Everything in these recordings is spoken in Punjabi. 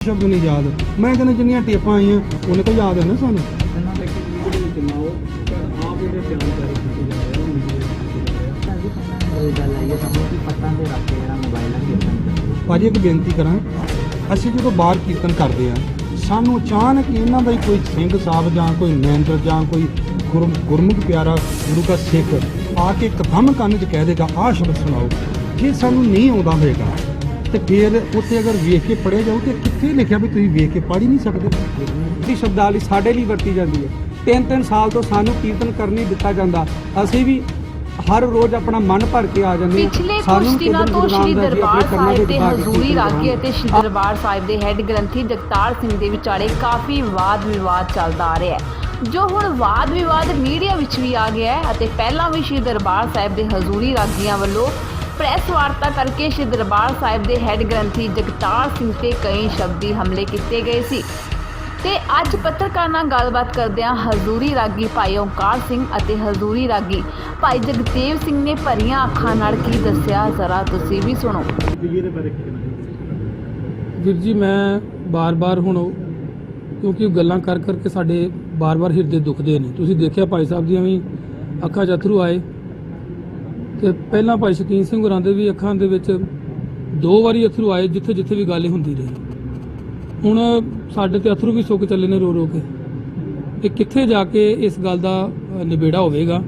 शब्द नहीं याद। मैं कहना जिन्नियां टेपां आईयां उन्हें तो याद है ना सानू। भाजी एक बेनती करा, असीं जो बाहर कीर्तन करते हैं सानू अचानक इन्हां दा ही कोई सिंह साहब जां कोई नैंदर जां कोई गुरमुख प्यारा गुरु का सिख आके कदम कान च कह देगा आ शब्द सुनाओ, जे सानू नहीं आउंदा होएगा तो फिर उत्थे अगर वेख के पढ़िया जाओ तो कित्थे लिखिया भी तुसीं वेख के पढ़ ही नहीं सकते। शब्दावली साढ़े लिए वरती जाती है। 3-3 साल तो सानू कीर्तन कर नहीं दिता जाता, असीं भी हर रोज अपना मन भर के आ जाते। पिछले कुछ दिनों तो श्री दरबार साहिब के हजूरी रागी ਅਤੇ श्री दरबार साहिब के हैड ग्रंथी जगतार सिंह ਦੇ ਵਿਚਾਲੇ काफ़ी वाद विवाद ਚੱਲਦਾ आ रहा है, जो ਹੁਣ वाद विवाद मीडिया ਵਿੱਚ ਵੀ आ गया है ਅਤੇ ਪਹਿਲਾਂ ਵੀ श्री दरबार साहिब ਦੇ हजूरी ਰਾਗੀਆਂ ਵੱਲੋਂ ਪ੍ਰੈਸ ਵਾਰਤਾ ਕਰਕੇ श्री दरबार साहिब ਦੇ ਹੈਡ ਗ੍ਰੰਥੀ ਜਗਤਾਰ ਸਿੰਘ ਤੇ ਕਈ ਸ਼ਬਦੀ ਹਮਲੇ ਕੀਤੇ ਗਏ ਸੀ। ਤੇ ਅੱਜ ਪੱਤਰਕਾਰਾਂ ਨਾਲ ਗੱਲਬਾਤ ਕਰਦਿਆਂ ਹਜ਼ੂਰੀ ਰਾਗੀ ਭਾਈ ਓਂਕਾਰ ਸਿੰਘ ਅਤੇ ਹਜ਼ੂਰੀ ਰਾਗੀ ਭਾਈ ਜਗਤੇਵ ਸਿੰਘ ਨੇ ਭਰੀਆਂ ਅੱਖਾਂ ਨਾਲ ਕੀ ਦੱਸਿਆ, ਜ਼ਰਾ ਤੁਸੀਂ ਵੀ ਸੁਣੋ। ਵੀਰ ਜੀ ਮੈਂ ਬਾਰ-ਬਾਰ ਹੁਣ ਕਿਉਂਕਿ ਗੱਲਾਂ ਕਰ ਕਰਕੇ ਸਾਡੇ ਬਾਰ-ਬਾਰ ਹਿਰਦੇ ਦੁਖਦੇ ਨੇ। ਤੁਸੀਂ ਦੇਖਿਆ ਭਾਈ ਸਾਹਿਬ ਦੀਆਂ ਵੀ ਅੱਖਾਂ 'ਚ ਅਥਰੂ ਆਏ ਤੇ ਪਹਿਲਾਂ ਭਾਈ ਸ਼ਕੀਨ ਸਿੰਘ ਹੋਰਾਂ ਦੇ ਵੀ ਅੱਖਾਂ ਦੇ ਵਿੱਚ 2 ਵਾਰੀ ਅਥਰੂ ਆਏ ਜਿੱਥੇ ਜਿੱਥੇ ਵੀ ਗੱਲ ਹੁੰਦੀ ਰਹੀ। ਹੁਣ ਸਾਡੇ ਤੇ ਅਥਰੂ ਵੀ ਸੁੱਕ ਚੱਲੇ ਨੇ ਰੋ ਰੋ ਕੇ। ਇਹ ਕਿੱਥੇ ਜਾ ਕੇ ਇਸ ਗੱਲ ਦਾ ਨਿਬੇੜਾ ਹੋਵੇਗਾ?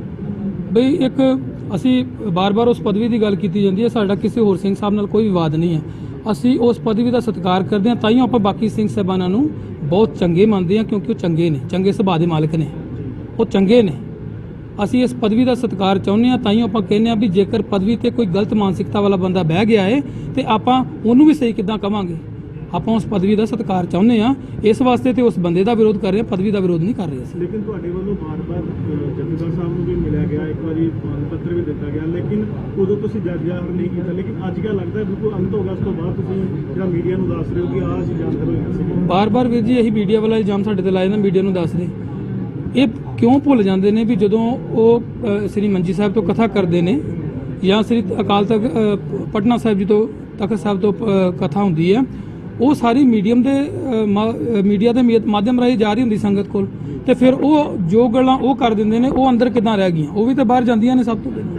ਬਈ ਇੱਕ ਅਸੀਂ ਬਾਰ-ਬਾਰ ਉਸ ਪਦਵੀ ਦੀ ਗੱਲ ਕੀਤੀ ਜਾਂਦੀ ਹੈ, ਸਾਡਾ ਕਿਸੇ ਹੋਰ ਸਿੰਘ ਸਾਹਿਬ ਨਾਲ ਕੋਈ ਵਿਵਾਦ ਨਹੀਂ ਹੈ। ਅਸੀਂ ਉਸ ਪਦਵੀ ਦਾ ਸਤਿਕਾਰ ਕਰਦੇ ਹਾਂ, ਤਾਂ ਹੀ ਆਪਾਂ ਬਾਕੀ ਸਿੰਘ ਸਾਹਿਬਾਨਾਂ ਨੂੰ ਬਹੁਤ ਚੰਗੇ ਮੰਨਦੇ ਹਾਂ ਕਿਉਂਕਿ ਉਹ ਚੰਗੇ ਨੇ, ਚੰਗੇ ਸੁਭਾਅ ਦੇ ਮਾਲਕ ਨੇ, ਉਹ ਚੰਗੇ ਨੇ। ਅਸੀਂ ਇਸ ਪਦਵੀ ਦਾ ਸਤਿਕਾਰ ਚਾਹੁੰਦੇ ਹਾਂ, ਤਾਂ ਹੀ ਆਪਾਂ ਕਹਿੰਦੇ ਹਾਂ ਵੀ ਜੇਕਰ ਪਦਵੀ ਤੇ ਕੋਈ ਗਲਤ ਮਾਨਸਿਕਤਾ ਵਾਲਾ ਬੰਦਾ ਬਹਿ ਗਿਆ ਹੈ ਤੇ ਆਪਾਂ ਉਹਨੂੰ ਵੀ ਸਹੀ ਕਿੱਦਾਂ ਕਵਾਂਗੇ। ਆਪਾਂ ਉਸ ਪਦਵੀ ਦਾ ਸਤਿਕਾਰ ਚਾਹੁੰਦੇ ਹਾਂ, ਇਸ ਵਾਸਤੇ ਤੇ ਉਸ ਬੰਦੇ ਦਾ ਵਿਰੋਧ ਕਰ ਰਹੇ ਹਾਂ, ਪਦਵੀ ਦਾ ਵਿਰੋਧ ਨਹੀਂ ਕਰ ਰਹੇ ਅਸੀਂ। ਲੇਕਿਨ ਤੁਹਾਡੇ ਵੱਲੋਂ ਬਾਰ-ਬਾਰ ਜਥੇਦਾਰ ਸਾਹਿਬ ਨੂੰ ਵੀ ਮਿਲਿਆ ਗਿਆ, ਇੱਕ ਵਾਰੀ ਪੱਤਰ ਵੀ ਦਿੱਤਾ ਗਿਆ, ਲੇਕਿਨ ਉਦੋਂ ਤੁਸੀਂ ਜੱਜ ਜ਼ਾਹਰ ਨਹੀਂ ਕੀਤਾ। ਲੇਕਿਨ ਅੱਜ ਕੱਲ੍ਹ ਲੱਗਦਾ ਬਿਲਕੁਲ ਅੰਤ ਹੋ ਗਿਆ, ਉਸ ਤੋਂ ਬਾਅਦ ਤੁਸੀਂ ਜਿਹੜਾ ਮੀਡੀਆ ਨੂੰ ਦੱਸ ਰਹੇ ਹੋ ਕਿ ਆਹ ਅਸੀਂ ਜਾਣਕਾਰੀ ਹੋਈ ਸੀ। ਬਾਰ-ਬਾਰ ਵੀਰ ਜੀ ਇਹੀ ਮੀਡੀਆ ਵਾਲਾ ਇਲਜ਼ਾਮ ਸਾਡੇ ਤੇ ਲਾਏ ਨਾ, ਮੀਡੀਆ ਨੂੰ ਦੱਸ ਦੇ। ਇਹ ਕਿਉਂ ਭੁੱਲ ਜਾਂਦੇ ਨੇ ਵੀ ਜਦੋਂ ਉਹ ਸ੍ਰੀ ਮੰਜੀ ਸਾਹਿਬ ਤੋਂ ਕਥਾ ਕਰਦੇ ਨੇ ਜਾਂ ਸ੍ਰੀ ਅਕਾਲ ਤਖਤ ਪਟਨਾ ਸਾਹਿਬ ਜੀ ਤੋਂ ਤਖਤ ਸਾਹਿਬ ਤੋਂ ਕਥਾ ਹੁੰਦੀ ਹੈ, ਉਹ ਸਾਰੀ ਮੀਡੀਆ ਦੇ ਮਾਧਿਅਮ ਰਾਹੀਂ ਜਾ ਰਹੀ ਹੁੰਦੀ ਸੰਗਤ ਕੋਲ, ਤੇ ਫਿਰ ਉਹ ਜੋ ਗੱਲਾਂ ਉਹ ਕਰ ਦਿੰਦੇ ਨੇ ਉਹ ਅੰਦਰ ਕਿੱਦਾਂ ਰਹਿ ਗਈਆਂ, ਉਹ ਵੀ ਤਾਂ ਬਾਹਰ ਜਾਂਦੀਆਂ ਨੇ ਸਭ ਤੋਂ ਪਹਿਲਾਂ।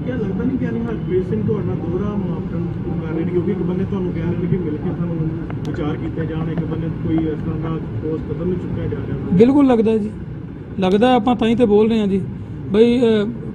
ਲੱਗਦਾ ਨਹੀਂ ਕਿ ਹਰਪ੍ਰੀਤ ਸਿੰਘ ਤੁਹਾਡਾ ਦੋਹਰਾ ਮਾਪਦੰਡ ਕਰ ਰਹੇ ਨੇ, ਕਿਉਂਕਿ ਇੱਕ ਬੰਨੇ ਤੁਹਾਨੂੰ ਕਹਿ ਰਹੇ ਨੇ ਕਿ ਮਿਲ ਕੇ ਸਾਨੂੰ ਵਿਚਾਰ ਕੀਤੇ ਜਾਣ, ਇੱਕ ਬੰਨੇ ਕੋਈ ਇਸ ਤਰ੍ਹਾਂ ਦਾ ਠੋਸ ਕਦਮ ਨਹੀਂ ਚੁੱਕਿਆ ਜਾ ਰਿਹਾ। ਬਿਲਕੁਲ ਲੱਗਦਾ ਜੀ, ਲੱਗਦਾ। ਆਪਾਂ ਤਾਂ ਹੀ ਤੇ ਬੋਲ ਰਹੇ ਹਾਂ ਜੀ। ਬਈ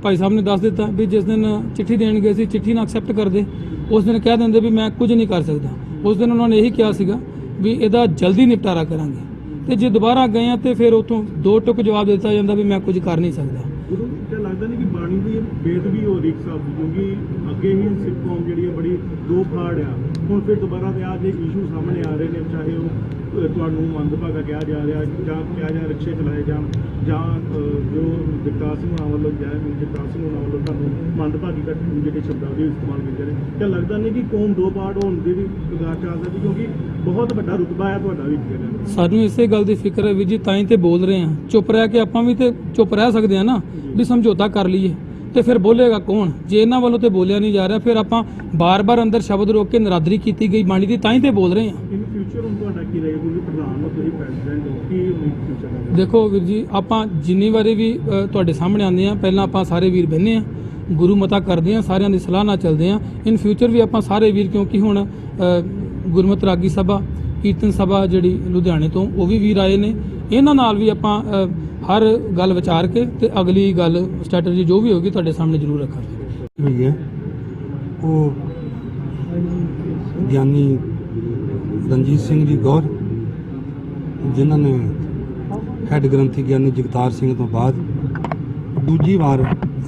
ਭਾਈ ਸਾਹਿਬ ਨੇ ਦੱਸ ਦਿੱਤਾ ਵੀ ਜਿਸ ਦਿਨ ਚਿੱਠੀ ਦੇਣ ਗਏ ਸੀ, ਚਿੱਠੀ ਨਾ ਐਕਸੈਪਟ ਕਰਦੇ, ਉਸ ਦਿਨ ਕਹਿ ਦਿੰਦੇ ਵੀ ਮੈਂ ਕੁਝ ਨਹੀਂ ਕਰ ਸਕਦਾ। ਉਸ ਦਿਨ ਉਹਨਾਂ ਨੇ ਇਹੀ ਕਿਹਾ ਸੀਗਾ ਵੀ ਇਹਦਾ ਜਲਦੀ ਨਿਪਟਾਰਾ ਕਰਾਂਗੇ, ਤੇ ਜੇ ਦੁਬਾਰਾ ਗਏ ਆ ਤੇ ਫਿਰ ਉੱਥੋਂ 2 ਟੁਕ ਜਵਾਬ ਦਿੱਤਾ ਜਾਂਦਾ ਵੀ ਮੈਂ ਕੁਝ ਕਰ ਨਹੀਂ ਸਕਦਾ। ਇਹ ਲੱਗਦਾ ਨਹੀਂ ਕਿ ਬਾਣੀ ਦੀ ਬੇਅਦਬੀ ਹੋ ਰਹੀ ਸਾਹਿਬ, ਕਿਉਂਕਿ ਅੱਗੇ ਹੀ ਸਿੱਖ ਕੌਮ ਜਿਹੜੀ ਹੈ ਬੜੀ ਦੋ ਫਾੜ ਆ, ਹੁਣ ਫਿਰ ਦੁਬਾਰਾ ਤੇ ਆਹ ਜੇ ਇਸ਼ੂ ਸਾਹਮਣੇ ਆ ਰਹੇ ਨੇ, ਚਾਹੇ ਉਹ ਤੁਹਾਨੂੰ ਮੰਦਭਾਗਾ ਕਿਹਾ ਜਾ ਰਿਹਾ ਜਾਂ ਕਿਹਾ ਜਾ ਰਿਕਸ਼ੇ ਚਲਾਏ ਜਾਂ ਜੋ ਜਗਤਾਰ ਸਿੰਘ ਹੋਣਾ ਵੱਲੋਂ ਜਗਤਾਰ ਸਿੰਘ ਹੋਣਾ ਵੱਲੋਂ ਤੁਹਾਨੂੰ ਮੰਦਭਾਗੀ ਦਾ ਜਿਹੜੇ ਸ਼ਬਦਾਵਲੀ ਇਸਤੇਮਾਲ ਕੀਤੇ ਨੇ, ਤਾਂ ਲੱਗਦਾ ਨਹੀਂ ਕਿ ਕੌਮ ਦੋ ਪਾਰਟ ਹੋਣ ਦੀ ਵੀ ਕਗਾਰ ਚ ਆ ਸਕਦੀ, ਕਿਉਂਕਿ ਬਹੁਤ ਵੱਡਾ ਰੁਤਬਾ ਹੈ ਤੁਹਾਡਾ ਵੀ। ਸਾਨੂੰ ਇਸੇ ਗੱਲ ਦੀ ਫਿਕਰ ਹੈ ਵੀ ਜੀ, ਤਾਂ ਹੀ ਤੇ ਬੋਲ ਰਹੇ ਹਾਂ। ਚੁੱਪ ਰਹਿ ਕੇ ਆਪਾਂ ਵੀ ਤੇ ਚੁੱਪ ਰਹਿ ਸਕਦੇ ਹਾਂ ਨਾ, ਵੀ ਸਮਝੌਤਾ ਕਰ ਲਈਏ ਤੇ ਫਿਰ ਬੋਲੇਗਾ ਕੌਣ? ਜੇ ਇਹਨਾਂ ਵੱਲੋਂ ਤੇ ਬੋਲਿਆ ਨਹੀਂ ਜਾ ਰਿਹਾ, ਫਿਰ ਆਪਾਂ ਬਾਰ-ਬਾਰ ਅੰਦਰ ਸ਼ਬਦ ਰੋਕ ਕੇ ਨਰਾਦਰੀ ਕੀਤੀ ਗਈ ਬਾਣੀ ਦੀ, ਤਾਂ ਹੀ ਤੇ ਬੋਲ ਰਹੇ ਹਾਂ। ਇਨ ਫਿਊਚਰ ਹੁਣ ਤੁਹਾਡਾ ਕੀ ਰਹੇਗਾ, ਕਿਉਂਕਿ ਪ੍ਰਧਾਨ ਹੋ ਤੁਸੀਂ, ਪ੍ਰੈਜ਼ੀਡੈਂਟ ਹੋ, ਕੀ ਫਿਊਚਰ? ਦੇਖੋ ਵੀਰ ਜੀ, ਆਪਾਂ ਜਿੰਨੀ ਵਾਰੀ ਵੀ ਤੁਹਾਡੇ ਸਾਹਮਣੇ ਆਉਂਦੇ ਹਾਂ, ਪਹਿਲਾਂ ਆਪਾਂ ਸਾਰੇ ਵੀਰ ਬਹਿੰਦੇ ਹਾਂ, ਗੁਰੂ ਮਤਾ ਕਰਦੇ ਹਾਂ, ਸਾਰਿਆਂ ਦੀ ਸਲਾਹ ਨਾਲ ਚੱਲਦੇ ਹਾਂ। ਇਨ ਫਿਊਚਰ ਵੀ ਆਪਾਂ ਸਾਰੇ ਵੀਰ, ਕਿਉਂਕਿ ਹੁਣ ਗੁਰਮਤਿ ਰਾਗੀ ਸਭਾ ਕੀਰਤਨ ਸਭਾ ਜਿਹੜੀ ਲੁਧਿਆਣੇ ਤੋਂ ਉਹ ਵੀ ਵੀਰ ਆਏ ਨੇ, ਇਹਨਾਂ ਨਾਲ ਵੀ ਆਪਾਂ ਹਰ ਗੱਲ ਵਿਚਾਰ ਕੇ ਤੇ ਅਗਲੀ ਗੱਲ ਸਟ੍ਰੈਟਜੀ ਜੋ ਵੀ ਹੋਗੀ ਤੁਹਾਡੇ ਸਾਹਮਣੇ ਜ਼ਰੂਰ ਰੱਖਾਂਗੇ। ਹੋਈ ਹੈ ਉਹ ਗਿਆਨੀ ਰਣਜੀਤ ਸਿੰਘ ਜੀ ਗੌਰ, ਜਿਨ੍ਹਾਂ ਨੇ ਹੈਡ ਗ੍ਰੰਥੀ ਗਿਆਨੀ ਜਗਤਾਰ ਸਿੰਘ ਤੋਂ ਬਾਅਦ ਦੂਜੀ ਵਾਰ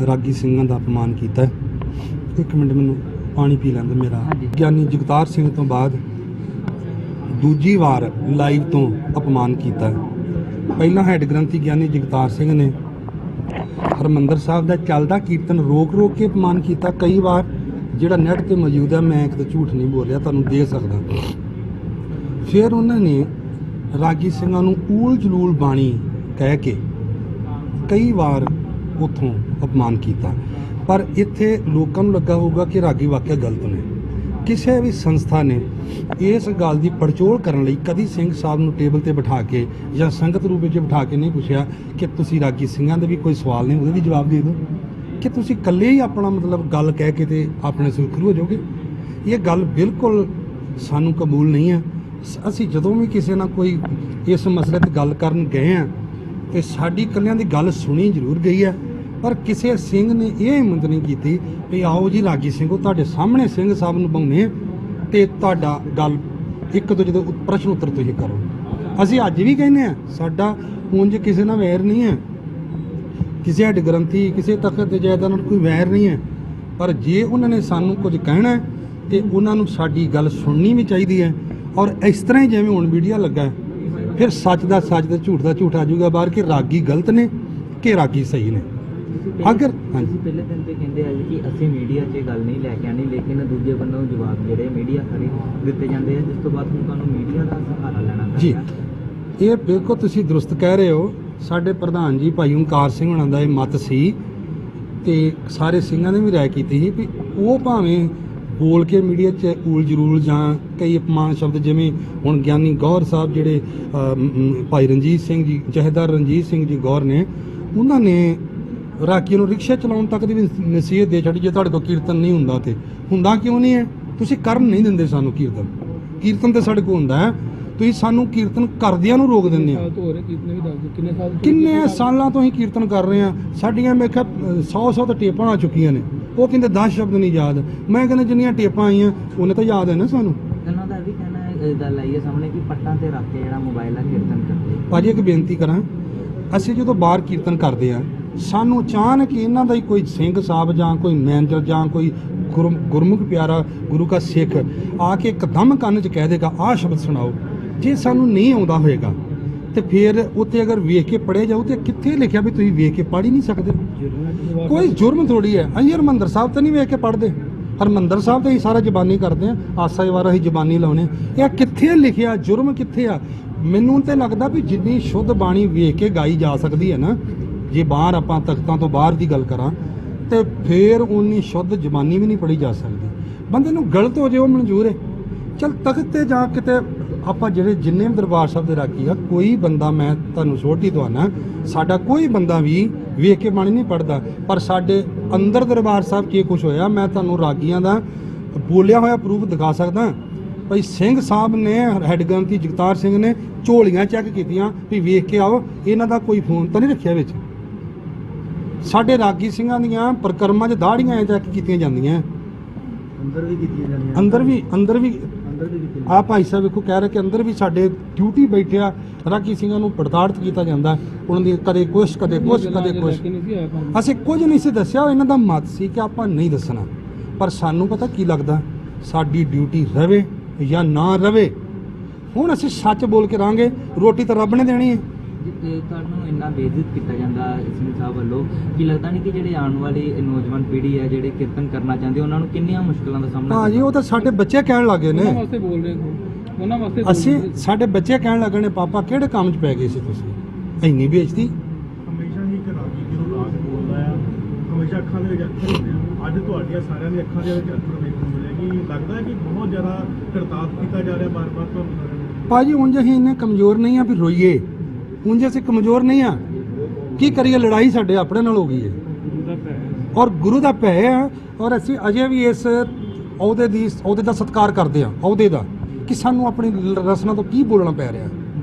ਰਾਗੀ ਸਿੰਘਾਂ ਦਾ ਅਪਮਾਨ ਕੀਤਾ ਹੈ। ਇੱਕ ਮਿੰਟ ਮੈਨੂੰ ਪਾਣੀ ਪੀ ਲੈਂਦੇ ਮੇਰਾ। ਗਿਆਨੀ ਜਗਤਾਰ ਸਿੰਘ ਤੋਂ ਬਾਅਦ ਦੂਜੀ ਵਾਰ ਲਾਈਵ ਤੋਂ ਅਪਮਾਨ ਕੀਤਾ ਹੈ। ਪਹਿਲਾਂ ਹੈਡ ਗ੍ਰੰਥੀ ਗਿਆਨੀ ਜਗਤਾਰ ਸਿੰਘ ਨੇ ਹਰਿਮੰਦਰ ਸਾਹਿਬ ਦਾ ਚੱਲਦਾ ਕੀਰਤਨ ਰੋਕ ਕੇ ਅਪਮਾਨ ਕੀਤਾ ਕਈ ਵਾਰ, ਜਿਹੜਾ ਨੈਟ ਤੇ ਮੌਜੂਦ ਹੈ, ਮੈਂ ਕਿਤੇ ਝੂਠ ਨਹੀਂ ਬੋਲਿਆ, ਤੁਹਾਨੂੰ ਦੇ ਸਕਦਾ। ਫਿਰ ਉਹਨਾਂ ਨੇ ਰਾਗੀ ਸਿੰਘਾਂ ਨੂੰ ਊਲ ਜਲੂਲ ਬਾਣੀ ਕਹਿ ਕੇ ਕਈ ਵਾਰ ਉੱਥੋਂ ਅਪਮਾਨ ਕੀਤਾ। ਪਰ ਇੱਥੇ ਲੋਕਾਂ ਨੂੰ ਲੱਗਾ ਹੋਊਗਾ ਕਿ ਰਾਗੀ ਵਾਕਿਆ ਗਲਤ ਨੇ, ਕਿਸੇ ਵੀ ਸੰਸਥਾ ਨੇ ਇਸ ਗੱਲ ਦੀ ਪੜਚੋਲ ਕਰਨ ਲਈ ਕਦੀ ਸਿੰਘ ਸਾਹਿਬ ਨੂੰ ਟੇਬਲ ਤੇ ਬਿਠਾ ਕੇ ਜਾਂ ਸੰਗਤ ਰੂਪ ਵਿੱਚ ਬਿਠਾ ਕੇ ਨਹੀਂ ਪੁੱਛਿਆ ਕਿ ਤੁਸੀਂ ਰਾਗੀ ਸਿੰਘਾਂ ਦੇ ਵੀ ਕੋਈ ਸਵਾਲ ਨੇ ਉਹਦੇ ਵੀ ਜਵਾਬ ਦੇ ਦਿਓ, ਕਿ ਤੁਸੀਂ ਇਕੱਲੇ ਹੀ ਆਪਣਾ ਮਤਲਬ ਗੱਲ ਕਹਿ ਕੇ ਤੇ ਆਪਣੇ ਸੁਖਰੂ ਹੋ ਜਾਓਗੇ। ਇਹ ਗੱਲ ਬਿਲਕੁਲ ਸਾਨੂੰ ਕਬੂਲ ਨਹੀਂ ਹੈ। ਅਸੀਂ ਜਦੋਂ ਵੀ ਕਿਸੇ ਨਾਲ ਕੋਈ ਇਸ ਮਸਲੇ ਤੇ ਗੱਲ ਕਰਨ ਗਏ ਆ ਤੇ ਸਾਡੀ ਇਕੱਲਿਆਂ ਦੀ ਗੱਲ ਸੁਣੀ ਜ਼ਰੂਰ ਗਈ ਹੈ, ਪਰ ਕਿਸੇ ਸਿੰਘ ਨੇ ਇਹ ਹਿੰਮਤ ਨਹੀਂ ਕੀਤੀ ਵੀ ਆਓ ਜੀ ਰਾਗੀ ਸਿੰਘੋ ਤੁਹਾਡੇ ਸਾਹਮਣੇ ਸਿੰਘ ਸਾਹਿਬ ਨੂੰ ਬੁਲਾਉਂਦੇ ਤੇ ਤੁਹਾਡਾ ਗੱਲ ਇੱਕ ਦੂਜੇ ਦੇ ਪ੍ਰਸ਼ਨ ਉੱਤਰ ਤੁਸੀਂ ਕਰੋ। ਅਸੀਂ ਅੱਜ ਵੀ ਕਹਿੰਦੇ ਆ ਸਾਡਾ ਉਂਝ ਕਿਸੇ ਨਾਲ ਵੈਰ ਨਹੀਂ ਹੈ, ਕਿਸੇ ਹੱਡ ਗ੍ਰੰਥੀ ਕਿਸੇ ਤਖਤ ਤੇ ਜਾਇਦਾਦ ਨਾਲ ਕੋਈ ਵੈਰ ਨਹੀਂ ਹੈ, ਪਰ ਜੇ ਉਹਨਾਂ ਨੇ ਸਾਨੂੰ ਕੁਝ ਕਹਿਣਾ ਹੈ ਤੇ ਉਹਨਾਂ ਨੂੰ ਸਾਡੀ ਗੱਲ ਸੁਣਨੀ ਵੀ ਚਾਹੀਦੀ ਹੈ। ਔਰ ਇਸ ਤਰ੍ਹਾਂ ਹੀ ਜਿਵੇਂ ਹੁਣ ਮੀਡੀਆ ਲੱਗਾ ਹੈ, ਫਿਰ ਸੱਚ ਦਾ ਸੱਚ ਤੇ ਝੂਠ ਦਾ ਝੂਠ ਆ ਜਾਊਗਾ ਬਾਹਰ ਕਿ ਰਾਗੀ ਗਲਤ ਨੇ ਕਿ ਰਾਗੀ ਸਹੀ ਨੇ। ਅਗਰ ਅਸੀਂ ਪਹਿਲੇ ਦਿਨ ਤੇ ਕਹਿੰਦੇ ਆ ਜੀ ਕਿ ਅਸੀਂ ਮੀਡੀਆ 'ਚ ਗੱਲ ਨਹੀਂ ਲੈ ਕੇ ਆਣੀ, ਲੇਕਿਨ ਦੂਜੇ ਬੰਨੋਂ ਜਵਾਬ ਜਿਹੜੇ ਮੀਡੀਆ ਖੜੇ ਦਿੱਤੇ ਜਾਂਦੇ ਆ, ਜਿਸ ਤੋਂ ਬਾਅਦ ਹੁਣ ਤੁਹਾਨੂੰ ਮੀਡੀਆ ਦਾ ਸਹਾਰਾ ਲੈਣਾ ਜੀ। ਪੈਂਦਾ। ਇਹ ਬਿਲਕੁਲ ਤੁਸੀਂ ਦਰੁਸਤ ਕਹਿ ਰਹੇ ਹੋ। ਸਾਡੇ ਪ੍ਰਧਾਨ ਜੀ ਭਾਈ ਓਂਕਾਰ ਸਿੰਘ ਹੁਣਾਂ ਦਾ ਇਹ ਮਤ ਸੀ ਤੇ ਸਾਰੇ ਸਿੰਘਾਂ ਨੇ ਵੀ ਰਾਏ ਕੀਤੀ ਸੀ ਵੀ ਉਹ ਭਾਵੇਂ ਬੋਲ ਕੇ ਮੀਡੀਆ 'ਚ ਊਲ ਜਰੂਲ ਜਾਂ ਕਈ ਅਪਮਾਨ ਸ਼ਬਦ, ਜਿਵੇਂ ਹੁਣ ਗਿਆਨੀ ਗੌਰ ਸਾਹਿਬ ਜਿਹੜੇ ਭਾਈ ਰਣਜੀਤ ਸਿੰਘ ਜੀ ਜਥੇਦਾਰ ਰਣਜੀਤ ਸਿੰਘ ਜੀ ਗੌਰ ਨੇ, ਉਹਨਾਂ ਨੇ ਰਾਗੀ ਨੂੰ ਰਿਕਸ਼ਾ ਚਲਾਉਣ ਤੱਕ ਦੀ ਵੀ ਨਸੀਹਤ ਦੇ ਛੱਡੀ। ਜੇ ਤੁਹਾਡੇ ਕੋਲ ਕੀਰਤਨ ਨਹੀਂ ਹੁੰਦਾ ਤੇ ਹੁੰਦਾ ਕਿਉਂ ਨਹੀਂ ਹੈ? ਤੁਸੀਂ ਕਰਨ ਨਹੀਂ ਦਿੰਦੇ ਸਾਨੂੰ ਕੀਰਤਨ। ਕੀਰਤਨ ਤੇ ਸਾਡੇ ਕੋਲ ਹੁੰਦਾ ਹੈ, ਤੁਸੀਂ ਸਾਨੂੰ ਕੀਰਤਨ ਕਰਦਿਆਂ ਨੂੰ ਰੋਕ ਦਿੰਦੇ ਆ। ਕਿੰਨੇ ਸਾਲਾਂ ਤੋਂ ਹੀ ਕੀਰਤਨ ਕਰ ਰਹੇ ਆ, ਸਾਡੀਆਂ ਮੈਂ ਕਿਹਾ 100 ਤਾਂ ਟੇਪਾਂ ਆ ਚੁੱਕੀਆਂ ਨੇ। ਉਹ ਕਹਿੰਦੇ 10 ਸ਼ਬਦ ਨਹੀਂ ਯਾਦ, ਮੈਂ ਕਹਿੰਦਾ ਜਿੰਨੀਆਂ ਟੇਪਾਂ ਆਈਆਂ ਉਹਨੇ ਤਾਂ ਯਾਦ ਹੈ ਨਾ ਸਾਨੂੰ। ਇਹਨਾਂ ਦਾ ਵੀ ਕਹਿਣਾ ਹੈ, ਗੱਲ ਆਈ ਹੈ ਸਾਹਮਣੇ ਕਿ ਪੱਟਾਂ ਤੇ ਰੱਖ ਕੇ ਜਿਹੜਾ ਮੋਬਾਈਲ ਆ ਕੀਰਤਨ ਕਰਦੇ। ਭਾਜੀ ਇੱਕ ਬੇਨਤੀ ਕਰਾਂ, ਅਸੀਂ ਜਦੋਂ ਬਾਹਰ ਕੀਰਤਨ ਕਰਦੇ ਆ ਸਾਨੂੰ ਅਚਾਨਕ ਇਹਨਾਂ ਦਾ ਹੀ ਕੋਈ ਸਿੰਘ ਸਾਹਿਬ ਜਾਂ ਕੋਈ ਮੈਨੇਜਰ ਜਾਂ ਕੋਈ ਗੁਰਮੁਖ ਪਿਆਰਾ ਗੁਰੂ ਦਾ ਸਿੱਖ ਆ ਕੇ ਇੱਕਦਮ ਕੰਨ 'ਚ ਕਹਿ ਦੇਗਾ ਆਹ ਸ਼ਬਦ ਸੁਣਾਓ। ਜੇ ਸਾਨੂੰ ਨਹੀਂ ਆਉਂਦਾ ਹੋਏਗਾ ਤੇ ਫਿਰ ਉੱਤੇ ਅਗਰ ਵੇਖ ਕੇ ਪੜ੍ਹਿਆ ਜਾਊ ਤੇ ਕਿੱਥੇ ਲਿਖਿਆ ਵੀ ਤੁਸੀਂ ਵੇਖ ਕੇ ਪੜ੍ਹ ਹੀ ਨਹੀਂ ਸਕਦੇ? ਕੋਈ ਜੁਰਮ ਥੋੜੀ ਹੈ। ਅਸੀਂ ਹਰਿਮੰਦਰ ਸਾਹਿਬ ਤਾਂ ਨਹੀਂ ਵੇਖ ਕੇ ਪੜ੍ਹਦੇ, ਹਰਿਮੰਦਰ ਸਾਹਿਬ ਤਾਂ ਅਸੀਂ ਸਾਰਾ ਜ਼ਬਾਨੀ ਕਰਦੇ ਹਾਂ, ਆਸਾ ਵਾਰ ਅਸੀਂ ਜ਼ਬਾਨੀ ਲਾਉਣੇ। ਇਹ ਕਿੱਥੇ ਲਿਖਿਆ? ਜੁਰਮ ਕਿੱਥੇ ਆ? ਮੈਨੂੰ ਤੇ ਲੱਗਦਾ ਵੀ ਜਿੰਨੀ ਸ਼ੁੱਧ ਬਾਣੀ ਵੇਖ ਕੇ ਗਾਈ ਜਾ ਸਕਦੀ ਹੈ ਨਾ, ਜੇ ਬਾਹਰ ਆਪਾਂ ਤਖਤਾਂ ਤੋਂ ਬਾਹਰ ਦੀ ਗੱਲ ਕਰਾਂ ਤੇ ਫਿਰ ਉਨੀ ਸ਼ੁੱਧ ਜ਼ਬਾਨੀ ਵੀ ਨਹੀਂ ਪੜ੍ਹੀ ਜਾ ਸਕਦੀ। ਬੰਦੇ ਨੂੰ ਗਲਤ ਹੋ ਜੇ ਉਹ ਮਨਜ਼ੂਰ ਹੈ, ਚਲ ਤਖਤ ਤੇ ਜਾ ਕਿਤੇ ਆਪਾਂ ਜਿਹੜੇ ਜਿੰਨੇ ਵੀ ਦਰਬਾਰ ਸਾਹਿਬ ਦੇ ਰਾਗੀ ਆ, ਕੋਈ ਬੰਦਾ, ਮੈਂ ਤੁਹਾਨੂੰ ਛੋਟੀ ਦਵਾਨਾ, ਸਾਡਾ ਕੋਈ ਬੰਦਾ ਵੀ ਵੇਖ ਕੇ ਬਾਣੀ ਨਹੀਂ ਪੜ੍ਹਦਾ, ਪਰ ਸਾਡੇ ਅੰਦਰ ਦਰਬਾਰ ਸਾਹਿਬ 'ਚ ਇਹ ਕੁਛ ਹੋਇਆ। ਮੈਂ ਤੁਹਾਨੂੰ ਰਾਗੀਆਂ ਦਾ ਬੋਲਿਆ ਹੋਇਆ ਪ੍ਰੂਫ ਦਿਖਾ ਸਕਦਾ। ਭਾਈ ਸਿੰਘ ਸਾਹਿਬ ਨੇ, ਹੈੱਡ ਗ੍ਰੰਥੀ ਜਗਤਾਰ ਸਿੰਘ ਨੇ ਝੋਲੀਆਂ ਚੈੱਕ ਕੀਤੀਆਂ ਵੀ ਵੇਖ ਕੇ ਆਓ, ਇਹਨਾਂ ਦਾ ਕੋਈ ਫੋਨ ਤਾਂ ਨਹੀਂ ਰੱਖਿਆ ਵਿੱਚ। ਸਾਡੇ ਰਾਗੀ ਸਿੰਘਾਂ ਦੀਆਂ ਪ੍ਰਕਰਮਾਂ 'ਚ ਦਾੜੀਆਂ ਚੈੱਕ ਕੀਤੀਆਂ ਜਾਂਦੀਆਂ, ਅੰਦਰ ਵੀ ਕੀਤੀਆਂ ਜਾਂਦੀਆਂ, ਅੰਦਰ ਵੀ ਕੀਤੀ। ਆ ਭਾਈ ਸਾਹਿਬ ਵੇਖੋ ਕਹਿ ਰਹੇ ਕਿ ਅੰਦਰ ਵੀ ਸਾਡੇ ਡਿਊਟੀ ਬੈਠਿਆ ਰਾਗੀ ਸਿੰਘਾਂ ਨੂੰ ਪੜਤਾੜਤ ਕੀਤਾ ਜਾਂਦਾ, ਉਹਨਾਂ ਦੀ ਕਦੇ ਕੁਛ ਕਦੇ ਕੁਛ ਕਦੇ ਕੁਛ। ਅਸੀਂ ਕੁਝ ਨਹੀਂ ਸੀ ਦੱਸਿਆ, ਇਹਨਾਂ ਦਾ ਮਤ ਸੀ ਕਿ ਆਪਾਂ ਨਹੀਂ ਦੱਸਣਾ, ਪਰ ਸਾਨੂੰ ਪਤਾ ਕੀ ਲੱਗਦਾ ਸਾਡੀ ਡਿਊਟੀ ਰਵੇ ਜਾਂ ਨਾ ਰਵੇ। ਹੁਣ ਅਸੀਂ ਸੱਚ ਬੋਲ ਕੇ ਰਹਾਂਗੇ, ਰੋਟੀ ਤਾਂ ਰੱਬ ਨੇ ਦੇਣੀ ਹੈ। ਤੇ ਤੁਹਾਨੂੰ ਇੰਨਾ ਬੇਇੱਜ਼ਤ ਕੀਤਾ ਜਾਂਦਾ ਸਿੰਘ ਸਾਹਿਬ ਵੱਲੋਂ, ਕੀ ਲੱਗਦਾ ਨਹੀਂ ਕਿ ਜਿਹੜੇ ਆਉਣ ਵਾਲੀ ਨੌਜਵਾਨ ਪੀੜ੍ਹੀ ਹੈ ਜਿਹੜੇ ਕੀਰਤਨ ਕਰਨਾ ਚਾਹੁੰਦੇ ਉਹਨਾਂ ਨੂੰ ਕਿੰਨੀਆਂ ਮੁਸ਼ਕਲਾਂ ਦਾ ਸਾਹਮਣਾ? ਹਾਂ ਜੀ, ਉਹ ਤਾਂ ਸਾਡੇ ਬੱਚੇ ਕਹਿਣ ਲੱਗੇ ਨੇ, ਅਸੀਂ ਸਾਡੇ ਬੱਚੇ ਕਹਿਣ ਲੱਗੇ ਨੇ ਪਾਪਾ ਕਿਹੜੇ ਕੰਮ 'ਚ ਪੈ ਗਏ ਸੀ ਤੁਸੀਂ, ਇੰਨੀ ਬੇਇੱਜ਼ਤੀ। ਹਮੇਸ਼ਾ ਹੀ ਇੱਕ ਰਾਗੀ ਜਦੋਂ ਰਾਗ ਬੋਲਦਾ ਆ ਹਮੇਸ਼ਾ ਅੱਖਾਂ ਦੇ ਵਿੱਚ ਅੱਖਰ ਹੁੰਦੇ ਆ। ਅੱਜ ਤੁਹਾਡੀਆਂ ਸਾਰਿਆਂ ਦੀ ਅੱਖਾਂ ਦੇ ਵਿੱਚ ਅੱਖਰ ਵੇਖਣ ਨੂੰ ਮਿਲੇਗੀ। ਲੱਗਦਾ ਹੈ ਕਿ ਬਹੁਤ ਜ਼ਿਆਦਾ ਕਰਤਾਬ ਕੀਤਾ ਜਾ ਰਿਹਾ ਬਾਰ-ਬਾਰ ਤੁਹਾਨੂੰ? ਭਾਜੀ ਉਂਝ ਅਸੀਂ ਇੰਨੇ ਕਮਜ਼ੋਰ ਨਹੀਂ ਆ ਵੀ ਰੋਈਏ, ਉਂਝ ਅਸੀਂ ਕਮਜ਼ੋਰ ਨਹੀਂ ਆ। ਕੀ ਕਰੀਏ, ਲੜਾਈ ਸਾਡੇ ਆਪਣੇ ਨਾਲ ਹੋ ਗਈ ਹੈ ਔਰ ਗੁਰੂ ਦਾ ਭੈ ਹੈ। ਔਰ ਅਸੀਂ ਅਜੇ ਵੀ ਇਸ ਅਹੁਦੇ ਦਾ ਸਤਿਕਾਰ ਕਰਦੇ ਆ, ਅਹੁਦੇ ਦਾ, ਕਿ ਸਾਨੂੰ ਆਪਣੀ ਰਸਨਾ ਤੋਂ ਕੀ ਬੋਲਣਾ ਪੈ ਰਿਹਾ,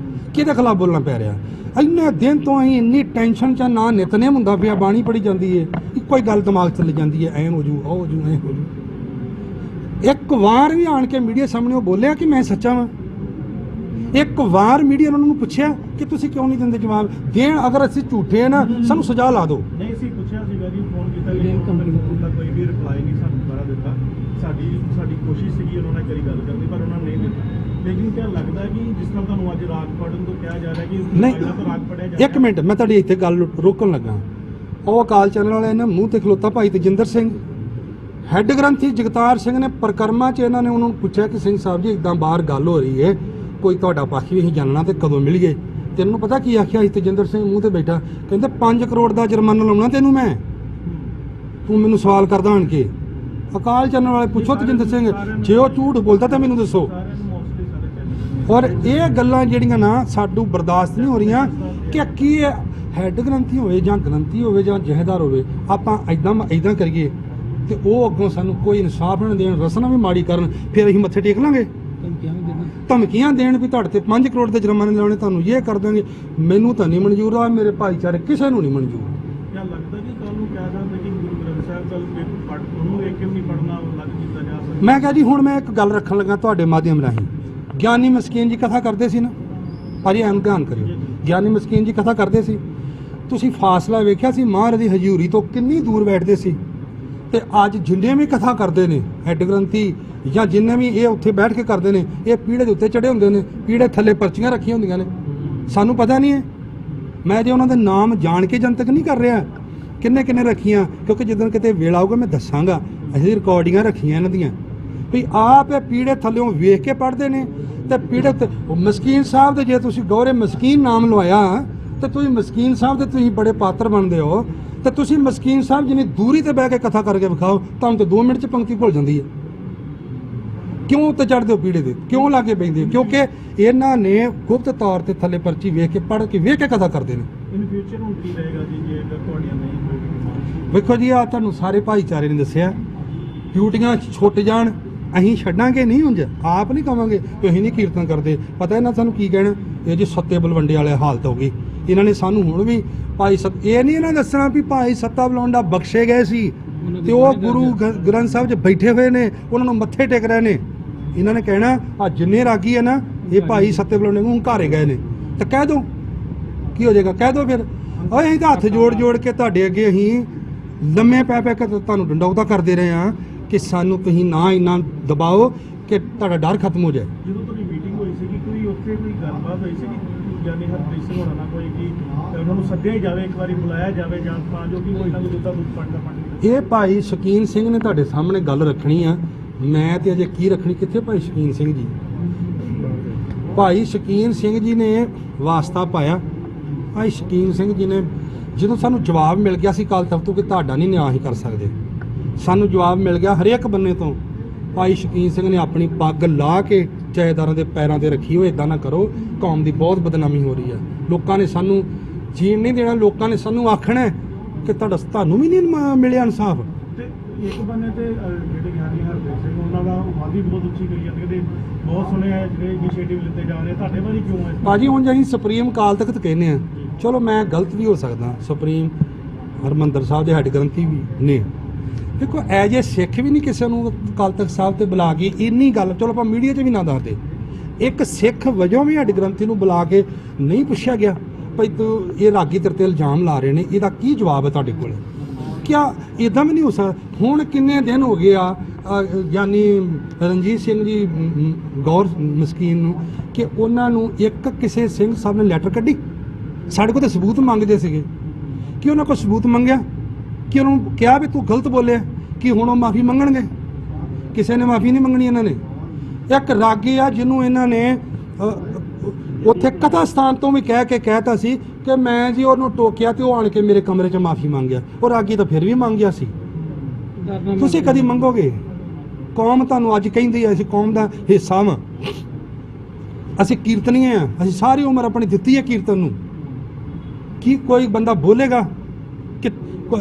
ਕਿਹਦੇ ਖਿਲਾਫ ਬੋਲਣਾ ਪੈ ਰਿਹਾ। ਇੰਨੇ ਦਿਨ ਤੋਂ ਅਸੀਂ ਇੰਨੀ ਟੈਨਸ਼ਨ 'ਚ ਨਾ ਨਿਤਨੇਮ ਹੁੰਦਾ ਪਿਆ, ਬਾਣੀ ਪੜੀ ਜਾਂਦੀ ਹੈ, ਇੱਕੋ ਹੀ ਗੱਲ ਦਿਮਾਗ 'ਚ ਚੱਲੀ ਜਾਂਦੀ ਹੈ, ਐਂ ਹੋ ਜੂ, ਉਹ ਹੋ ਜੂ, ਐਂ ਹੋ ਜੂ। ਇੱਕ ਵਾਰ ਵੀ ਆਣ ਕੇ ਮੀਡੀਆ ਸਾਹਮਣੇ ਉਹ ਬੋਲਿਆ ਕਿ ਮੈਂ ਸੱਚਾ ਵਾਂ? ਇੱਕ ਵਾਰ ਮੀਡੀਆ ਨੇ ਉਹਨਾਂ ਨੂੰ ਪੁੱਛਿਆ ਕਿ ਤੁਸੀਂ ਕਿਉਂ ਨਹੀਂ ਦਿੰਦੇ ਜਵਾਬ? ਦੇਣ, ਅਗਰ ਅਸੀਂ ਝੂਠੇ ਆ ਨਾ ਸਾਨੂੰ ਸਜ਼ਾ ਲਾ ਦਿਓ। ਨਹੀਂ ਸੀ ਪੁੱਛਿਆ ਸੀਗਾ ਜੀ, ਫੋਨ ਕੀਤਾ ਉਹਦਾ ਕੋਈ ਵੀ ਰਿਪਲਾਈ ਨਹੀਂ ਸਾਨੂੰ ਦੁਬਾਰਾ ਦਿੱਤਾ। ਸਾਡੀ ਕੋਸ਼ਿਸ਼ ਸੀਗੀ ਉਹਨਾਂ ਨਾਲ ਕਰੀ ਗੱਲ ਕਰਨ ਦੀ, ਪਰ ਉਹਨਾਂ ਨੇ ਨਹੀਂ ਦਿੱਤਾ। ਲੇਕਿਨ ਕਿਆ ਲੱਗਦਾ ਕਿ ਜਿਸ ਤਰ੍ਹਾਂ ਤੁਹਾਨੂੰ ਅੱਜ ਰਾਗ ਪੜ੍ਹਨ ਤੋਂ ਕਿਹਾ ਜਾ ਰਿਹਾ ਕਿ ਨਹੀਂ, ਤੋਂ ਰਾਗ ਪੜ੍ਹਿਆ ਜਾ ਇੱਕ ਮਿੰਟ, ਮੈਂ ਤੁਹਾਡੀ ਇੱਥੇ ਗੱਲ ਰੋਕਣ ਲੱਗਾ। ਉਹ ਅਕਾਲ ਚੈਨਲ ਵਾਲਿਆਂ ਨੇ ਮੂੰਹ ਤੇ ਖਲੋਤਾ ਭਾਈ ਤੇਜਿੰਦਰ ਸਿੰਘ, ਹੈੱਡ ਗ੍ਰੰਥੀ ਜਗਤਾਰ ਸਿੰਘ ਨੇ ਪਰਿਕਰਮਾ 'ਚ ਇਹਨਾਂ ਨੇ ਉਹਨਾਂ ਨੂੰ ਪੁੱਛਿਆ ਕਿ ਸਿੰਘ ਸਾਹਿਬ ਜੀ ਇੱਦਾਂ ਬਾਹਰ ਗੱਲ ਹੋ ਰਹੀ ਹੈ, ਕੋਈ ਤੁਹਾਡਾ ਪੱਖ ਵੀ ਅਸੀਂ ਜਾਣਨਾ ਤੇ ਕਦੋਂ ਮਿਲੀਏ? ਤੈਨੂੰ ਪਤਾ ਕੀ ਆਖਿਆ ਸੀ ਤੇਜਿੰਦਰ ਸਿੰਘ ਮੂੰਹ ਤੇ ਬੈਠਾ? ਕਹਿੰਦੇ 5 ਕਰੋੜ ਦਾ ਜੁਰਮਾਨਾ ਲਾਉਣਾ ਤੈਨੂੰ ਮੈਂ, ਤੂੰ ਮੈਨੂੰ ਸਵਾਲ ਕਰਦਾ ਆਣ ਕੇ। ਅਕਾਲ ਚੈਨਲ ਵਾਲੇ ਪੁੱਛੋ ਤਜਿੰਦਰ ਸਿੰਘ, ਜੇ ਉਹ ਝੂਠ ਬੋਲਦਾ ਤਾਂ ਮੈਨੂੰ ਦੱਸੋ। ਸਾਰਿਆਂ ਨੂੰ ਮੋਸਟਲੀ ਸਾਰੇ ਚੈਨਲ ਔਰ ਇਹ ਗੱਲਾਂ ਜਿਹੜੀਆਂ ਨਾ ਸਾਨੂੰ ਬਰਦਾਸ਼ਤ ਨਹੀਂ ਹੋ ਰਹੀਆਂ ਕਿ ਕੀ ਹੈੱਡ ਗ੍ਰੰਥੀ ਹੋਵੇ ਜਾਂ ਗ੍ਰੰਥੀ ਹੋਵੇ ਜਾਂ ਜਹੇਦਾਰ ਹੋਵੇ, ਆਪਾਂ ਇਦਾਂ ਕਰੀਏ ਤੇ ਉਹ ਅੱਗੋਂ ਸਾਨੂੰ ਕੋਈ ਇਨਸਾਫ ਨਾ ਦੇਣ, ਰਸਨਾ ਵੀ ਮਾੜੀ ਕਰਨ, ਫਿਰ ਅਸੀਂ ਮੱਥੇ ਟੇਕ ਲਾਂਗੇ। ਧਮਕੀਆਂ ਦੇਣ ਵੀ ਤੁਹਾਡੇ ਤੇ 5 ਕਰੋੜ ਦੇ ਜੁਰਮਾਨੇ ਲਾਉਣੇ, ਤੁਹਾਨੂੰ ਇਹ ਕਰ ਦਾਂਗੇ, ਮੈਨੂੰ ਤਾਂ ਨਹੀਂ ਮਨਜ਼ੂਰ ਆ, ਮੇਰੇ ਭਾਈਚਾਰੇ ਕਿਸੇ ਨੂੰ ਨਹੀਂ ਮਨਜ਼ੂਰ। ਕਿਆ ਲੱਗਦਾ ਕਿ ਤੁਹਾਨੂੰ ਕਿਹਾ ਜਾਂਦਾ ਕਿ ਗੁਰੂ ਗ੍ਰੰਥ ਸਾਹਿਬ ਕੱਲ ਪੜ੍ਹ ਉਹਨੂੰ ਵੇਖ ਕੇ ਵੀ ਨਹੀਂ ਪੜ੍ਹਨਾ, ਲੱਗ ਕੀਤਾ ਜਾ ਸਕਦਾ? ਮੈਂ ਕਿਹਾ ਜੀ ਹੁਣ ਮੈਂ ਇੱਕ ਗੱਲ ਰੱਖਣ ਲੱਗਾ ਤੁਹਾਡੇ ਮਾਧਿਅਮ ਰਾਹੀਂ। ਗਿਆਨੀ ਮਸਕੀਨ ਜੀ ਕਥਾ ਕਰਦੇ ਸੀ ਨਾ, ਭਾਜੀ ਐਨ ਧਿਆਨ ਕਰਿਓ, ਗਿਆਨੀ ਮਸਕੀਨ ਜੀ ਕਥਾ ਕਰਦੇ ਸੀ, ਤੁਸੀਂ ਫਾਸਲਾ ਵੇਖਿਆ ਸੀ ਮਹਾਰਾਜ ਦੀ ਹਜ਼ੂਰੀ ਤੋਂ ਕਿੰਨੀ ਦੂਰ ਬੈਠਦੇ ਸੀ। ਤੇ ਅੱਜ ਜਿੰਨੇ ਵੀ ਕਥਾ ਕਰਦੇ ਨੇ ਹੈੱਡ ਗ੍ਰੰਥੀ ਜਾਂ ਜਿੰਨੇ ਵੀ ਇਹ ਉੱਥੇ ਬੈਠ ਕੇ ਕਰਦੇ ਨੇ, ਇਹ ਪੀੜੇ ਦੇ ਉੱਤੇ ਚੜੇ ਹੁੰਦੇ ਨੇ, ਪੀੜੇ ਥੱਲੇ ਪਰਚੀਆਂ ਰੱਖੀਆਂ ਹੁੰਦੀਆਂ ਨੇ, ਸਾਨੂੰ ਪਤਾ ਨਹੀਂ ਹੈ। ਮੈਂ ਜੇ ਉਹਨਾਂ ਦੇ ਨਾਮ ਜਾਣ ਕੇ ਜਨਤਕ ਨਹੀਂ ਕਰ ਰਿਹਾ ਕਿੰਨੇ ਰੱਖੀਆਂ, ਕਿਉਂਕਿ ਜਦੋਂ ਕਿਤੇ ਵੇਲਾ ਆਊਗਾ ਮੈਂ ਦੱਸਾਂਗਾ। ਅਸੀਂ ਰਿਕਾਰਡਿੰਗਾਂ ਰੱਖੀਆਂ ਇਹਨਾਂ ਦੀਆਂ ਵੀ ਆਪ ਇਹ ਪੀੜੇ ਥੱਲਿਓਂ ਵੇਖ ਕੇ ਪੜ੍ਹਦੇ ਨੇ ਤੇ ਪੀੜੇ ਮਸਕੀਨ ਸਾਹਿਬ ਦੇ, ਜੇ ਤੁਸੀਂ ਗੌਰੇ ਮਸਕੀਨ ਨਾਮ ਲਵਾਇਆ ਤੇ ਤੁਸੀਂ ਮਸਕੀਨ ਸਾਹਿਬ ਦੇ ਤੁਸੀਂ ਬੜੇ ਪਾਤਰ ਬਣਦੇ ਹੋ, ਤੇ ਤੁਸੀਂ ਮਸਕੀਨ ਸਾਹਿਬ ਜਿੰਨੀ ਦੂਰੀ ਤੇ ਬਹਿ ਕੇ ਕਥਾ ਕਰਕੇ ਵਿਖਾਓ, ਤੁਹਾਨੂੰ ਤਾਂ 2 ਮਿੰਟ 'ਚ ਪੰਕਤੀ ਭੁੱਲ ਜਾਂਦੀ ਹੈ। ਕਿਉਂ ਤੇ ਚੜ੍ਹਦੇ ਹੋ ਪੀੜੇ ਦੇ, ਕਿਉਂ ਲਾਗੇ ਬੈਂਦੇ ਹੋ? ਕਿਉਂਕਿ ਇਹਨਾਂ ਨੇ ਗੁਪਤ ਤੌਰ ਤੇ ਥੱਲੇ ਪਰਚੀ ਵੇਖ ਕੇ ਪੜ੍ਹ ਕੇ ਵੇਖ ਕੇ ਕਥਾ ਕਰਦੇ ਨੇ। ਇਨ ਫਿਊਚਰ ਹੁਣ ਕੀ ਰਹੇਗਾ ਜੀ ਜੇ ਅਗਰ ਤੁਹਾਡੀਆਂ ਨਹੀਂ ਹੋਵੇਗੀ? ਵੇਖੋ ਜੀ, ਆ ਤੁਹਾਨੂੰ ਸਾਰੇ ਭਾਈਚਾਰੇ ਨੇ ਦੱਸਿਆ, ਡਿਊਟੀਆਂ ਛੁੱਟ ਜਾਣ ਅਸੀਂ ਛੱਡਾਂਗੇ ਨਹੀਂ, ਉਂਝ ਆਪ ਨਹੀਂ ਕਵਾਂਗੇ ਕਿ ਅਸੀਂ ਨਹੀਂ ਕੀਰਤਨ ਕਰਦੇ। ਪਤਾ ਇਹਨਾਂ ਸਾਨੂੰ ਕੀ ਕਹਿਣਾ, ਇਹ ਜੀ ਸੱਤੇ ਬਲਵੰਡੇ ਵਾਲੇ ਹਾਲਤ ਹੋ ਗਈ। ਇਹਨਾਂ ਨੇ ਸਾਨੂੰ ਹੁਣ ਵੀ ਭਾਈ ਇਹ ਨਹੀਂ ਇਹਨਾਂ ਦੱਸਣਾ ਵੀ ਭਾਈ ਸੱਤਾ ਬਲਵੰਡਾ ਬਖਸ਼ੇ ਗਏ ਸੀ ਤੇ ਉਹ ਗੁਰੂ ਗ੍ਰੰਥ ਸਾਹਿਬ 'ਚ ਬੈਠੇ ਹੋਏ ਨੇ, ਉਹਨਾਂ ਨੂੰ ਮੱਥੇ ਟੇਕ ਰਹੇ ਨੇ। ਇਹਨਾਂ ਨੇ ਕਹਿਣਾ ਆ ਜਿੰਨੇ ਰਾਗੀ ਹੈ ਨਾ ਇਹ ਭਾਈ ਸੱਤੇ ਬਲਵੰਡੇ ਨੂੰ ਘਾਰੇ ਗਏ ਨੇ, ਤਾਂ ਕਹਿ ਦਿਓ ਕੀ ਹੋ ਜਾਏਗਾ, ਕਹਿ ਦਿਓ ਫਿਰ। ਅਸੀਂ ਤਾਂ ਹੱਥ ਜੋੜ ਕੇ ਤੁਹਾਡੇ ਅੱਗੇ ਅਸੀਂ ਲੰਮੇ ਪੈ ਕੇ ਤੁਹਾਨੂੰ ਡੰਡੌਤਾ ਕਰਦੇ ਰਹੇ ਹਾਂ ਕਿ ਸਾਨੂੰ ਤੁਸੀਂ ਨਾ ਇੰਨਾ ਦਬਾਓ ਕਿ ਤੁਹਾਡਾ ਡਰ ਖਤਮ ਹੋ ਜਾਏ। ਜਦੋਂ ਤੁਹਾਡੀ ਮੀਟਿੰਗ ਹੋਈ ਸੀ ਕੋਈ ਉੱਥੇ ਕੋਈ ਗੱਲਬਾਤ ਹੋਈ ਸੀ ਕਿ ਗਿਆਨੀ ਹਰਪ੍ਰੀਤ ਸਿੰਘ ਹੋਣਾ ਨਾ ਕੋਈ ਕਿ ਉਹਨਾਂ ਨੂੰ ਸੱਦਿਆ ਜਾਵੇ, ਇੱਕ ਵਾਰੀ ਬੁਲਾਇਆ ਜਾਵੇ ਜਾਂ ਤਾਂ ਜੋ ਕਿ ਕੋਈ ਨਾ ਕੋਈ ਦਿੱਤਾ ਦੁੱਧ ਪੜਦਾ ਪੜ੍ਹਨੀ? ਇਹ ਭਾਈ ਸ਼ਕੀਨ ਸਿੰਘ ਨੇ ਤੁਹਾਡੇ ਸਾਹਮਣੇ ਗੱਲ ਰੱਖਣੀ ਆ, ਮੈਂ ਤੇ ਅਜੇ ਕੀ ਰੱਖਣੀ। ਕਿੱਥੇ ਭਾਈ ਸ਼ਕੀਨ ਸਿੰਘ ਜੀ? ਭਾਈ ਸ਼ਕੀਨ ਸਿੰਘ ਜੀ ਨੇ ਵਾਸਤਾ ਪਾਇਆ। ਭਾਈ ਸ਼ਕੀਨ ਸਿੰਘ ਜੀ ਨੇ ਜਦੋਂ ਸਾਨੂੰ ਜਵਾਬ ਮਿਲ ਗਿਆ ਸੀ ਕੱਲ ਤੱਕ ਤੋਂ ਕਿ ਤੁਹਾਡਾ ਨਹੀਂ ਨਿਆਂ ਹੀ ਕਰ ਸਕਦੇ, ਸਾਨੂੰ ਜਵਾਬ ਮਿਲ ਗਿਆ ਹਰੇਕ ਬੰਨੇ ਤੋਂ। ਭਾਈ ਸ਼ਕੀਨ ਸਿੰਘ ਨੇ ਆਪਣੀ ਪੱਗ ਲਾ ਕੇ ਜਾਇਦਾਰਾਂ ਦੇ ਪੈਰਾਂ ਤੇ ਰੱਖੀ ਹੋਏ, ਇਦਾਂ ਨਾ ਕਰੋ, ਕੌਮ ਦੀ ਬਹੁਤ ਬਦਨਾਮੀ ਹੋ ਰਹੀ ਹੈ। ਲੋਕਾਂ ਨੇ ਸਾਨੂੰ ਜੀਣ ਨਹੀਂ ਦੇਣਾ, ਲੋਕਾਂ ਨੇ ਸਾਨੂੰ ਆਖਣਾ ਕਿ ਤੁਹਾਨੂੰ ਵੀ ਨਹੀਂ ਮਿਲਿਆ ਇਨਸਾਫ। ਤੇ ਇੱਕ ਬੰਨੇ ਤੇ ਜਿਹੜੇ ਗਿਆਨੀ ਹਰਪ੍ਰੀਤ ਸਿੰਘ ਉਹਨਾਂ ਦਾ ਆਵਾਜ਼ ਵੀ ਬਹੁਤ ਉੱਚੀ ਕਰੀ ਜਾਂਦੀ ਕਿ ਬਹੁਤ ਸੋਹਣੇ ਜਿਹੜੇ ਇਨੀਸ਼ੀਏਟਿਵ ਲਿੱਤੇ ਜਾ ਰਹੇ, ਤੁਹਾਡੇ ਬਾਰੇ ਕਿਉਂ ਹੈ? ਭਾਜੀ ਹੁਣ ਅਸੀਂ ਸੁਪਰੀਮ ਅਕਾਲ ਤਖਤ ਕਹਿੰਦੇ ਆ, ਚਲੋ ਮੈਂ ਗਲਤ ਵੀ ਹੋ ਸਕਦਾ, ਸੁਪਰੀਮ ਹਰਿਮੰਦਰ ਸਾਹਿਬ ਦੇ ਹੈੱਡ ਗ੍ਰੰਥੀ ਵੀ ਨੇ। ਦੇਖੋ ਐਜ ਏ ਸਿੱਖ ਵੀ ਨਹੀਂ ਕਿਸੇ ਨੂੰ ਅਕਾਲ ਤਖਤ ਸਾਹਿਬ ਤੇ ਬੁਲਾ ਕੇ ਇੰਨੀ ਗੱਲ, ਚਲੋ ਆਪਾਂ ਮੀਡੀਆ 'ਚ ਵੀ ਨਾ ਦੱਸਦੇ, ਇੱਕ ਸਿੱਖ ਵਜੋਂ ਵੀ ਹੈੱਡ ਗ੍ਰੰਥੀ ਨੂੰ ਬੁਲਾ ਕੇ ਨਹੀਂ ਪੁੱਛਿਆ ਗਿਆ ਭਾਈ ਤੂੰ ਇਹ ਰਾਗੀ ਤੇਰੇ ਤੇ ਇਲਜ਼ਾਮ ਲਾ ਰਹੇ ਨੇ, ਇਹਦਾ ਕੀ ਜਵਾਬ ਹੈ ਤੁਹਾਡੇ ਕੋਲ? ਕਿਆ ਇਦਾਂ ਵੀ ਨਹੀਂ ਹੋ ਸਕਦਾ? ਹੁਣ ਕਿੰਨੇ ਦਿਨ ਹੋ ਗਏ ਆ ਯਾਨੀ ਰਣਜੀਤ ਸਿੰਘ ਜੀ ਗੌਰ ਮਸਕੀਨ ਨੂੰ ਕਿ ਉਹਨਾਂ ਨੂੰ ਇੱਕ ਕਿਸੇ ਸਿੰਘ ਸਾਹਿਬ ਨੇ ਲੈਟਰ ਕੱਢੀ, ਸਾਡੇ ਕੋਲ ਤਾਂ ਸਬੂਤ ਮੰਗਦੇ ਸੀਗੇ ਕਿ ਉਹਨਾਂ ਕੋਲ ਸਬੂਤ ਮੰਗਿਆ ਕਿ ਉਹਨਾਂ ਨੂੰ ਕਿਹਾ ਵੀ ਤੂੰ ਗਲਤ ਬੋਲਿਆ, ਕਿ ਹੁਣ ਉਹ ਮਾਫੀ ਮੰਗਣਗੇ? ਕਿਸੇ ਨੇ ਮਾਫੀ ਨਹੀਂ ਮੰਗਣੀ। ਇਹਨਾਂ ਨੇ ਇੱਕ ਰਾਗੀ ਆ ਜਿਹਨੂੰ ਇਹਨਾਂ ਨੇ ਉੱਥੇ ਕਥਾ ਸਥਾਨ ਤੋਂ ਵੀ ਕਹਿਤਾ ਸੀ ਕਿ ਮੈਂ ਜੀ ਉਹਨੂੰ ਟੋਕਿਆ ਤੇ ਉਹ ਆਣ ਕੇ ਮੇਰੇ ਕਮਰੇ 'ਚ ਮਾਫੀ ਮੰਗਿਆ। ਉਹ ਰਾਗੀ ਤਾਂ ਫਿਰ ਵੀ ਮੰਗਿਆ ਸੀ। ਤੁਸੀਂ ਕਦੀ ਮੰਗੋਗੇ? ਕੌਮ ਤੁਹਾਨੂੰ ਅੱਜ ਕਹਿੰਦੀ ਹੈ ਅਸੀਂ ਕੌਮ ਦਾ ਹਿੱਸਾ ਵਾਂ, ਅਸੀਂ ਕੀਰਤਨੀਏ ਆ, ਅਸੀਂ ਸਾਰੀ ਉਮਰ ਆਪਣੀ ਦਿੱਤੀ ਹੈ ਕੀਰਤਨ ਨੂੰ। ਕੀ ਕੋਈ ਬੰਦਾ ਬੋਲੇਗਾ ਕਿ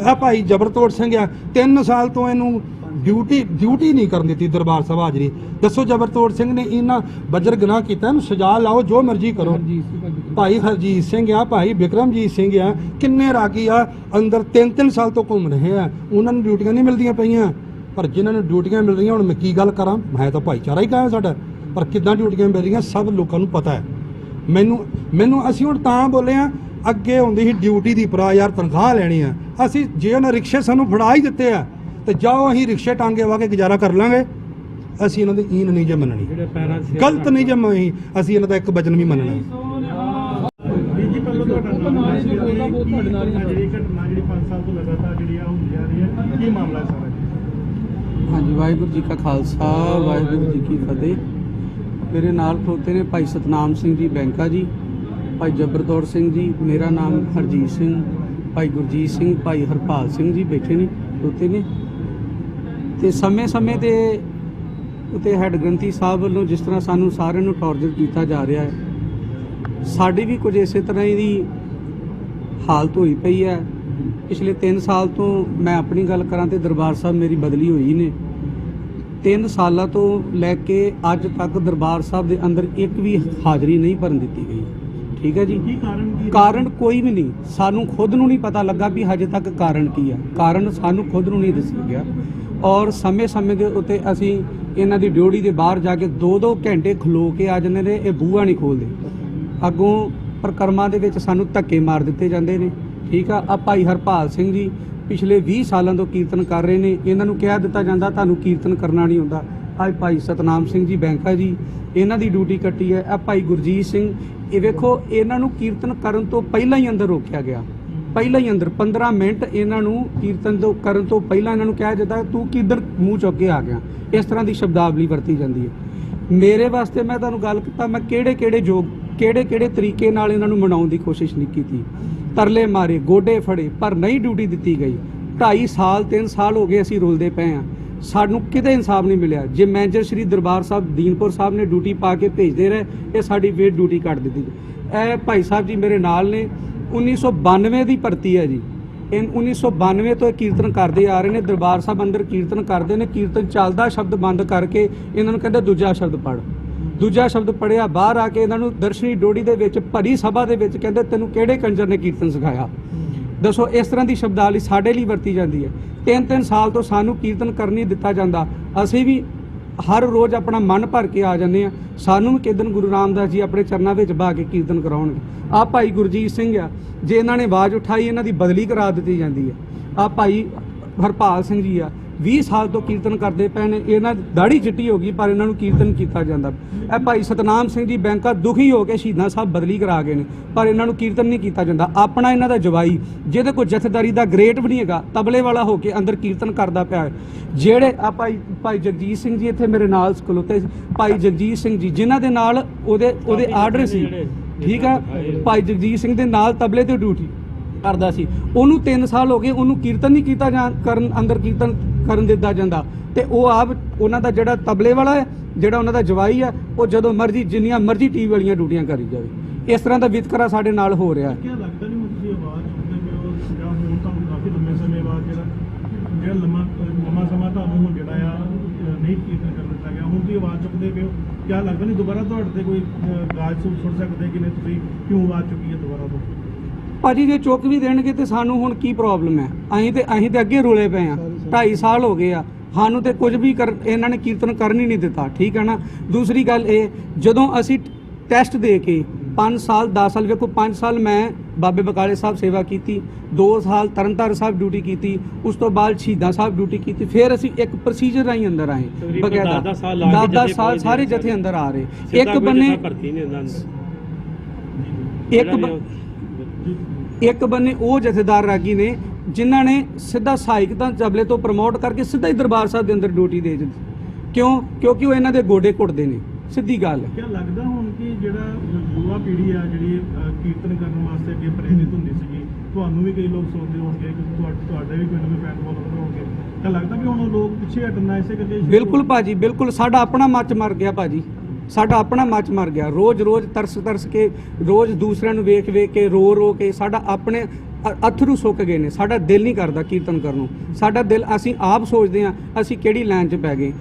ਆ ਭਾਈ ਜਬਰਤੋੜ ਸਿੰਘ ਆ 3 ਸਾਲ ਤੋਂ ਇਹਨੂੰ ਡਿਊਟੀ ਨਹੀਂ ਕਰਨ ਦਿੱਤੀ ਦਰਬਾਰ ਸਾਹਿਬ ਹਾਜ਼ਰੀ? ਦੱਸੋ ਜਬਰਤੋੜ ਸਿੰਘ ਨੇ ਇਹਨਾਂ ਬੱਜਰ ਗੁਨਾਹ ਕੀਤਾ, ਇਹਨੂੰ ਸਜ਼ਾ ਲਾਓ, ਜੋ ਮਰਜ਼ੀ ਕਰੋ। ਭਾਈ ਹਰਜੀਤ ਸਿੰਘ ਆ, ਭਾਈ ਬਿਕਰਮਜੀਤ ਸਿੰਘ ਆ, ਕਿੰਨੇ ਰਾਗੀ ਆ ਅੰਦਰ 3-3 ਸਾਲ ਤੋਂ ਘੁੰਮ ਰਹੇ ਆ, ਉਹਨਾਂ ਨੂੰ ਡਿਊਟੀਆਂ ਨਹੀਂ ਮਿਲਦੀਆਂ ਪਈਆਂ। ਪਰ ਜਿਨ੍ਹਾਂ ਨੂੰ ਡਿਊਟੀਆਂ ਮਿਲ ਰਹੀਆਂ, ਹੁਣ ਮੈਂ ਕੀ ਗੱਲ ਕਰਾਂ, ਮੈਂ ਤਾਂ ਭਾਈਚਾਰਾ ਹੀ ਕਹਾਂ ਸਾਡਾ, ਪਰ ਕਿੱਦਾਂ ਡਿਊਟੀਆਂ ਮਿਲ ਰਹੀਆਂ ਸਭ ਲੋਕਾਂ ਨੂੰ ਪਤਾ ਹੈ। ਮੈਨੂੰ ਅਸੀਂ ਹੁਣ ਤਾਂ ਬੋਲੇ ਆ, ਅੱਗੇ ਹੁੰਦੀ ਸੀ ਡਿਊਟੀ ਦੀ ਭਰਾ ਯਾਰ ਤਨਖਾਹ ਲੈਣੀ ਆ, ਅਸੀਂ ਜੇ ਉਹਨਾਂ ਰਿਕਸ਼ੇ ਸਾਨੂੰ ਫੜਾ ਹੀ ਦਿੱਤੇ ਆ ਤੇ ਜਾਓ ਅਸੀਂ ਰਿਕਸ਼ੇ ਟਾਂਗੇ ਵਾ ਕੇ ਗੁਜ਼ਾਰਾ ਕਰ ਲਾਂਗੇ। ਅਸੀਂ ਇਹਨਾਂ ਦੀ ਈਨ ਨਹੀਂ ਜੇ ਮੰਨਣੀ, ਗਲਤ ਨਹੀਂ ਜੇ ਅਸੀਂ ਇਹਨਾਂ ਦਾ ਇੱਕ ਵਚਨ ਵੀ ਮੰਨਣਾ। ਜੀ ਪਹਿਲਾਂ ਤੁਹਾਡਾ ਨਾਮ ਜਿਹੜੀ ਘਟਨਾ ਜਿਹੜੀ 5 ਸਾਲ ਤੋਂ ਲਗਾਤਾਰ ਜਿਹੜੀ ਆ ਹੁੰਦੀ ਆ ਰਹੀ ਹੈ, ਕੀ ਮਾਮਲਾ ਹੈ ਸਾਰਾ? ਹਾਂਜੀ, ਵਾਹਿਗੁਰੂ ਜੀ ਕਾ ਖਾਲਸਾ, ਵਾਹਿਗੁਰੂ ਜੀ ਕੀ ਫਤਿਹ। ਮੇਰੇ ਨਾਲ ਖਲੋਤੇ ਨੇ ਭਾਈ ਸਤਨਾਮ ਸਿੰਘ ਜੀ ਬੈਂਕਾ ਜੀ, ਭਾਈ ਜਬਰਤੌੜ ਸਿੰਘ ਜੀ, ਮੇਰਾ ਨਾਮ ਹਰਜੀਤ ਸਿੰਘ, ਭਾਈ ਗੁਰਜੀਤ ਸਿੰਘ, ਭਾਈ ਹਰਪਾਲ ਸਿੰਘ ਜੀ ਬੈਠੇ ਨੇ ਖਲੋਤੇ ਨੇ। ਤੇ ਸਮੇਂ-ਸਮੇਂ ਤੇ ਉਤੇ ਹੈੱਡ ਗ੍ਰੰਥੀ ਸਾਹਿਬ ਵੱਲੋਂ ਜਿਸ ਤਰ੍ਹਾਂ ਸਾਨੂੰ ਸਾਰਿਆਂ ਨੂੰ ਟੌਰਚਰ ਕੀਤਾ ਜਾ ਰਿਹਾ ਹੈ, ਸਾਡੀ ਵੀ ਕੁਝ ਇਸੇ ਤਰ੍ਹਾਂ ਹੀ ਦੀ ਹਾਲਤ ਹੋਈ ਪਈ ਹੈ। ਪਿਛਲੇ 3 ਸਾਲ ਤੋਂ ਮੈਂ ਆਪਣੀ ਗੱਲ ਕਰਾਂ ਤੇ ਦਰਬਾਰ ਸਾਹਿਬ ਮੇਰੀ ਬਦਲੀ ਹੋਈ ਨੇ। 3 ਸਾਲਾਂ ਤੋਂ ਲੈ ਕੇ ਅੱਜ ਤੱਕ ਦਰਬਾਰ ਸਾਹਿਬ ਦੇ ਅੰਦਰ ਇੱਕ ਵੀ ਹਾਜ਼ਰੀ ਨਹੀਂ ਭਰਨ ਦਿੱਤੀ ਗਈ। ਠੀਕ ਹੈ ਜੀ। ਕੀ ਕਾਰਨ ਕਾਰਨ ਕੋਈ ਵੀ ਨਹੀਂ, ਸਾਨੂੰ ਖੁਦ ਨੂੰ ਨਹੀਂ ਪਤਾ ਲੱਗਾ ਵੀ ਹਜੇ ਤੱਕ ਕਾਰਨ ਕੀ ਹੈ। ਕਾਰਨ ਸਾਨੂੰ ਖੁਦ ਨੂੰ ਨਹੀਂ ਦੱਸਿਆ ਗਿਆ ਔਰ ਸਮੇਂ-ਸਮੇਂ ਦੇ ਉੱਤੇ ਅਸੀਂ ਇਹਨਾਂ ਦੀ ਡਿਊਟੀ ਦੇ ਬਾਹਰ ਜਾ ਕੇ 2-2 ਘੰਟੇ ਖਲੋ ਕੇ ਆ ਜਾਂਦੇ ਨੇ, ਇਹ ਬੂਹਾ ਨਹੀਂ ਖੋਲਦੇ। ਅੱਗੋਂ ਪ੍ਰਕਰਮਾਂ ਦੇ ਵਿੱਚ ਸਾਨੂੰ ਧੱਕੇ ਮਾਰ ਦਿੱਤੇ ਜਾਂਦੇ ਨੇ। ਠੀਕ ਆ ਭਾਈ ਹਰਪਾਲ ਸਿੰਘ ਜੀ ਪਿਛਲੇ 20 ਸਾਲਾਂ ਤੋਂ ਕੀਰਤਨ ਕਰ ਰਹੇ ਨੇ, ਇਹਨਾਂ ਨੂੰ ਕਹਿ ਦਿੱਤਾ ਜਾਂਦਾ ਤੁਹਾਨੂੰ ਕੀਰਤਨ ਕਰਨਾ ਨਹੀਂ ਹੁੰਦਾ। ਅੱਜ ਭਾਈ ਸਤਨਾਮ ਸਿੰਘ ਜੀ ਬੈਂਕਾ ਜੀ, ਇਹਨਾਂ ਦੀ ਡਿਊਟੀ ਕੱਟੀ ਹੈ। ਆ ਭਾਈ ਗੁਰਜੀਤ ਸਿੰਘ, ਇਹ ਵੇਖੋ ਇਹਨਾਂ ਨੂੰ ਕੀਰਤਨ ਕਰਨ ਤੋਂ ਪਹਿਲਾਂ ਹੀ ਅੰਦਰ ਰੋਕਿਆ ਗਿਆ। ਪਹਿਲਾਂ ਹੀ ਅੰਦਰ 15 ਮਿੰਟ ਇਹਨਾਂ ਨੂੰ ਕੀਰਤਨ ਤੋਂ ਕਰਨ ਤੋਂ ਪਹਿਲਾਂ ਇਹਨਾਂ ਨੂੰ ਕਿਹਾ ਜਾਂਦਾ ਤੂੰ ਕਿੱਧਰ ਮੂੰਹ ਚੁੱਕ ਕੇ ਆ ਗਿਆ। ਇਸ ਤਰ੍ਹਾਂ ਦੀ ਸ਼ਬਦਾਵਲੀ ਵਰਤੀ ਜਾਂਦੀ ਹੈ। ਮੇਰੇ ਵਾਸਤੇ ਮੈਂ ਤੁਹਾਨੂੰ ਗੱਲ ਕੀਤਾ, ਮੈਂ ਕਿਹੜੇ ਤਰੀਕੇ ਨਾਲ ਇਹਨਾਂ ਨੂੰ ਮਨਾਉਣ ਦੀ ਕੋਸ਼ਿਸ਼ ਨਹੀਂ ਕੀਤੀ। ਤਰਲੇ ਮਾਰੇ, ਗੋਡੇ ਫੜੇ, ਪਰ ਨਹੀਂ ਡਿਊਟੀ ਦਿੱਤੀ ਗਈ। 2.5 ਸਾਲ 3 ਸਾਲ ਹੋ ਗਏ ਅਸੀਂ ਰੁਲਦੇ ਪਏ ਹਾਂ, ਸਾਨੂੰ ਕਿਤੇ ਇਨਸਾਫ ਨਹੀਂ ਮਿਲਿਆ। ਜੇ ਮੈਨੇਜਰ ਸ਼੍ਰੀ ਦਰਬਾਰ ਸਾਹਿਬ ਦੀਨਪੁਰ ਸਾਹਿਬ ਨੇ ਡਿਊਟੀ ਪਾ ਕੇ ਭੇਜਦੇ ਰਹੇ, ਇਹ ਸਾਡੀ ਵੇਟ ਡਿਊਟੀ ਕੱਟ ਦਿੱਤੀ। ਇਹ ਭਾਈ ਸਾਹਿਬ ਜੀ ਮੇਰੇ ਨਾਲ ਨੇ, 1992 ਦੀ ਭਰਤੀ ਹੈ ਜੀ। 1992 ਤੋਂ ਇਹ ਕੀਰਤਨ ਕਰਦੇ ਆ ਰਹੇ ਨੇ। ਦਰਬਾਰ ਸਾਹਿਬ ਅੰਦਰ ਕੀਰਤਨ ਕਰਦੇ ਨੇ, ਕੀਰਤਨ ਚੱਲਦਾ ਸ਼ਬਦ ਬੰਦ ਕਰਕੇ ਇਹਨਾਂ ਨੂੰ ਕਹਿੰਦੇ ਦੂਜਾ ਸ਼ਬਦ ਪੜ੍ਹ। ਦੂਜਾ ਸ਼ਬਦ ਪੜ੍ਹਿਆ, ਬਾਹਰ ਆ ਕੇ ਇਹਨਾਂ ਨੂੰ ਦਰਸ਼ਨੀ ਡੋੜੀ ਦੇ ਵਿੱਚ ਭਰੀ ਸਭਾ ਦੇ ਵਿੱਚ ਕਹਿੰਦੇ ਤੈਨੂੰ ਕਿਹੜੇ ਕੰਜਰ ਨੇ ਕੀਰਤਨ ਸਿਖਾਇਆ। ਦੱਸੋ, ਇਸ ਤਰ੍ਹਾਂ ਦੀ ਸ਼ਬਦਾਵਲੀ ਸਾਡੇ ਲਈ ਵਰਤੀ ਜਾਂਦੀ ਹੈ। 3-3 ਸਾਲ ਤੋਂ ਸਾਨੂੰ ਕੀਰਤਨ ਕਰਨ ਨਹੀਂ ਦਿੱਤਾ ਜਾਂਦਾ। ਅਸੀਂ ਵੀ ਹਰ ਰੋਜ਼ ਆਪਣਾ ਮਨ ਭਰ ਕੇ ਆ ਜਾਂਦੇ ਹਾਂ। ਸਾਨੂੰ ਵੀ ਕਿਦਨ ਗੁਰੂ ਰਾਮਦਾਸ ਜੀ ਆਪਣੇ ਚਰਨਾਂ ਵਿੱਚ ਬਹਾ ਕੇ ਕੀਰਤਨ ਕਰਾਉਣਗੇ। ਆਹ ਭਾਈ ਗੁਰਜੀਤ ਸਿੰਘ ਆ, ਜੇ ਇਹਨਾਂ ਨੇ ਆਵਾਜ਼ ਉਠਾਈ ਇਹਨਾਂ ਦੀ ਬਦਲੀ ਕਰਾ ਦਿੱਤੀ ਜਾਂਦੀ ਹੈ। ਆਹ ਭਾਈ ਹਰਪਾਲ ਸਿੰਘ ਜੀ ਆ, 20 ਸਾਲ ਤੋਂ ਕੀਰਤਨ ਕਰਦੇ ਪਏ ਨੇ, ਇਹਨਾਂ ਦੀ ਦਾੜੀ ਚਿੱਟੀ ਹੋ ਗਈ ਪਰ ਇਹਨਾਂ ਨੂੰ ਕੀਰਤਨ ਕੀਤਾ ਜਾਂਦਾ। ਇਹ ਭਾਈ ਸਤਨਾਮ ਸਿੰਘ ਜੀ ਬੈਂਕਾ ਦੁਖੀ ਹੋ ਕੇ ਸ਼ਹੀਦਾਂ ਸਾਹਿਬ ਬਦਲੀ ਕਰਾ ਗਏ ਨੇ, ਪਰ ਇਹਨਾਂ ਨੂੰ ਕੀਰਤਨ ਨਹੀਂ ਕੀਤਾ ਜਾਂਦਾ। ਆਪਣਾ ਇਹਨਾਂ ਦਾ ਜਵਾਈ ਜਿਹਦੇ ਕੋਲ ਜਥੇਦਾਰੀ ਦਾ ਗ੍ਰੇਟ ਵੀ ਨਹੀਂ ਹੈਗਾ, ਤਬਲੇ ਵਾਲਾ ਹੋ ਕੇ ਅੰਦਰ ਕੀਰਤਨ ਕਰਦਾ ਪਿਆ। ਜਿਹੜੇ ਆ ਭਾਈ ਜਗਜੀਤ ਸਿੰਘ ਜੀ ਇੱਥੇ ਮੇਰੇ ਨਾਲ ਖਲੋਤੇ, ਭਾਈ ਜਗਜੀਤ ਸਿੰਘ ਜੀ ਜਿਨ੍ਹਾਂ ਦੇ ਨਾਲ ਉਹਦੇ ਆਰਡਰ ਸੀ। ਠੀਕ ਆ, ਭਾਈ ਜਗਜੀਤ ਸਿੰਘ ਦੇ ਨਾਲ ਤਬਲੇ ਤੇ ਡਿਊਟੀ ਕਰਦਾ ਸੀ। ਉਹਨੂੰ 3 ਸਾਲ ਹੋ ਗਏ, ਉਹਨੂੰ ਕੀਰਤਨ ਨਹੀਂ ਕੀਤਾ ਅੰਦਰ ਕੀਰਤਨ ਕਰਨ ਦਿੱਤਾ ਜਾਂਦਾ। ਤੇ ਉਹ ਆਪ ਉਹਨਾਂ ਦਾ ਜਿਹੜਾ ਤਬਲੇ ਵਾਲਾ ਹੈ, ਜਿਹੜਾ ਉਹਨਾਂ ਦਾ ਜਵਾਈ ਹੈ, ਉਹ ਜਦੋਂ ਮਰਜ਼ੀ ਜਿੰਨੀਆਂ ਮਰਜ਼ੀ ਟੀਵੀ ਵਾਲੀਆਂ ਡਿਊਟੀਆਂ ਕਰੀ ਜਾਵੇ। ਇਸ ਤਰ੍ਹਾਂ ਦਾ ਵਿਤਕਰਾ ਸਾਡੇ ਨਾਲ ਹੋ ਰਿਹਾ ਹੈ। ਕੀ ਲੱਗਦਾ ਨਹੀਂ ਤੁਸੀਂ ਆਵਾਜ਼ ਚੁੱਕਦੇ ਪਏ ਹੋ ਜਾਂ ਹੁਣ ਤੁਹਾਨੂੰ ਕਾਫੀ ਲੰਮੇ ਸਮੇਂ ਬਾਅਦ ਜਿਹੜਾ ਲੰਮਾ ਸਮਾਂ ਤੁਹਾਨੂੰ ਹੁਣ ਜਿਹੜਾ ਆ ਨਹੀਂ ਕੀਰਤਨ ਕਰਨ ਦਿੱਤਾ ਗਿਆ, ਹੁਣ ਤੁਸੀਂ ਆਵਾਜ਼ ਚੁੱਕਦੇ ਪਏ ਹੋ, ਕੀ ਲੱਗਦਾ ਨਹੀਂ ਦੁਬਾਰਾ ਤੁਹਾਡੇ ਤੇ ਕੋਈ ਗਾਜ ਸੁੱਟ ਸਕਦੇ ਕਿ ਨਹੀਂ, ਤੁਸੀਂ ਕਿਉਂ ਆਵਾਜ਼ ਚੁੱਕੀ ਹੈ ਦੁਬਾਰਾ ਤੋਂ? ਭਾਜੀ ਜੇ ਚੁੱਕ ਵੀ ਦੇਣਗੇ ਤੇ ਸਾਨੂੰ ਹੁਣ ਕੀ ਪ੍ਰੋਬਲਮ ਹੈ? ਅਸੀਂ ਤੇ ਅੱਗੇ ਰੁਲੇ ਪਏ ਆ। 2.5 ਸਾਲ ਹੋ ਗਏ ਆ, ਸਾਨੂੰ ਤੇ ਕੁਝ ਵੀ ਇਹਨਾਂ ਨੇ ਕੀਰਤਨ ਕਰਨ ਹੀ ਨਹੀਂ ਦਿੱਤਾ। ਠੀਕ ਹੈ ਨਾ। ਦੂਸਰੀ ਗੱਲ ਇਹ, ਜਦੋਂ ਅਸੀਂ ਟੈਸਟ ਦੇ ਕੇ 5 ਸਾਲ 10 ਸਾਲ, ਵੇਖੋ 5 ਸਾਲ ਮੈਂ ਬਾਬੇ ਬਕਾਲੇ ਸਾਹਿਬ ਸੇਵਾ ਕੀਤੀ, 2 ਸਾਲ ਤਰਨਤਾਰਨ ਸਾਹਿਬ ਡਿਊਟੀ ਕੀਤੀ, ਉਸ ਤੋਂ ਬਾਅਦ ਸ਼ਹੀਦਾਂ ਸਾਹਿਬ ਡਿਊਟੀ ਕੀਤੀ, ਫਿਰ ਅਸੀਂ ਇੱਕ ਪ੍ਰੋਸੀਜਰ ਰਾਹੀਂ ਅੰਦਰ ਆਏ। ਬਕਾਇਦਾ 10 ਸਾਲ ਸਾਰੇ ਜਥੇ ਅੰਦਰ ਆ ਰਹੇ। ਇੱਕ ਬੰਨੇ ਉਹ ਜਥੇਦਾਰ ਰਾਗੀ ਨੇ ਜਿਨ੍ਹਾਂ ਨੇ ਸਿੱਧਾ ਸਹਾਇਕ ਤਾਂ ਤਬਲੇ ਤੋਂ ਪ੍ਰਮੋਟ ਕਰਕੇ ਸਿੱਧਾ ਹੀ ਦਰਬਾਰ ਸਾਹਿਬ ਦੇ ਅੰਦਰ ਡਿਊਟੀ ਦੇ ਦਿੱਤੀ। ਕਿਉਂਕਿ ਉਹ ਇਹਨਾਂ ਦੇ ਗੋਡੇ ਘੁੱਟਦੇ ਨੇ, ਸਿੱਧੀ ਗੱਲ ਹੈ। ਕੀ ਲੱਗਦਾ ਹੁਣ ਕਿ ਜਿਹੜਾ ਯੁਵਾ ਪੀੜ੍ਹੀ ਆ ਜਿਹੜੀ ਕੀਰਤਨ ਕਰਨ ਵਾਸਤੇ ਅੱਗੇ ਪ੍ਰੇਰਿਤ ਹੁੰਦੀ ਸੀਗੀ, ਤੁਹਾਨੂੰ ਵੀ ਕਈ ਲੋਕ ਸੋਚਦੇ ਹੋਣਗੇ ਕਿ ਤੁਹਾਡੇ ਵੀ ਪਿੰਡ ਦੇ ਫੈਨ ਫੋਲੋਅਰ ਹੋਣਗੇ, ਤਾਂ ਲੱਗਦਾ ਕਿ ਹੁਣ ਲੋਕ ਪਿੱਛੇ ਹਟਣਾ ਇਸੇ ਕਰਕੇ? ਬਿਲਕੁਲ ਭਾਜੀ, ਬਿਲਕੁਲ। ਸਾਡਾ ਆਪਣਾ ਮੱਚ ਮਰ ਗਿਆ ਭਾਜੀ, ਸਾਡਾ ਆਪਣਾ ਮੱਚ ਮਰ ਗਿਆ। ਰੋਜ਼ ਤਰਸ ਕੇ, ਰੋਜ਼ ਦੂਸਰਿਆਂ ਨੂੰ ਵੇਖ ਕੇ, ਰੋ ਕੇ ਸਾਡਾ ਆਪਣੇ ਅਥਰੂ ਸੁੱਕ ਗਏ ਨੇ। ਸਾਡਾ ਦਿਲ ਨਹੀਂ ਕਰਦਾ ਕੀਰਤਨ ਕਰਨ ਨੂੰ। ਸਾਡਾ ਦਿਲ, ਅਸੀਂ ਆਪ ਸੋਚਦੇ ਹਾਂ ਅਸੀਂ ਕਿਹੜੀ ਲਾਈਨ 'ਚ ਪੈ ਗਏ।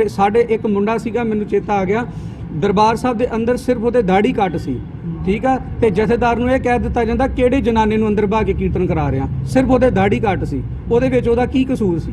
ਸਾਡੇ ਇੱਕ ਮੁੰਡਾ ਸੀਗਾ, ਮੈਨੂੰ ਚੇਤਾ ਆ ਗਿਆ, ਦਰਬਾਰ ਸਾਹਿਬ ਦੇ ਅੰਦਰ ਸਿਰਫ ਉਹਦੇ ਦਾੜੀ ਕੱਟ ਸੀ। ਠੀਕ ਆ, ਤੇ ਜਥੇਦਾਰ ਨੂੰ ਇਹ ਕਹਿ ਦਿੱਤਾ ਜਾਂਦਾ ਕਿਹੜੇ ਜਨਾਨੇ ਨੂੰ ਅੰਦਰ ਬਹਾ ਕੇ ਕੀਰਤਨ ਕਰਾ ਰਿਹਾ, ਸਿਰਫ ਉਹਦੇ ਦਾੜੀ ਕੱਟ ਸੀ, ਉਹਦੇ ਵਿੱਚ ਉਹਦਾ ਕੀ ਕਸੂਰ ਸੀ?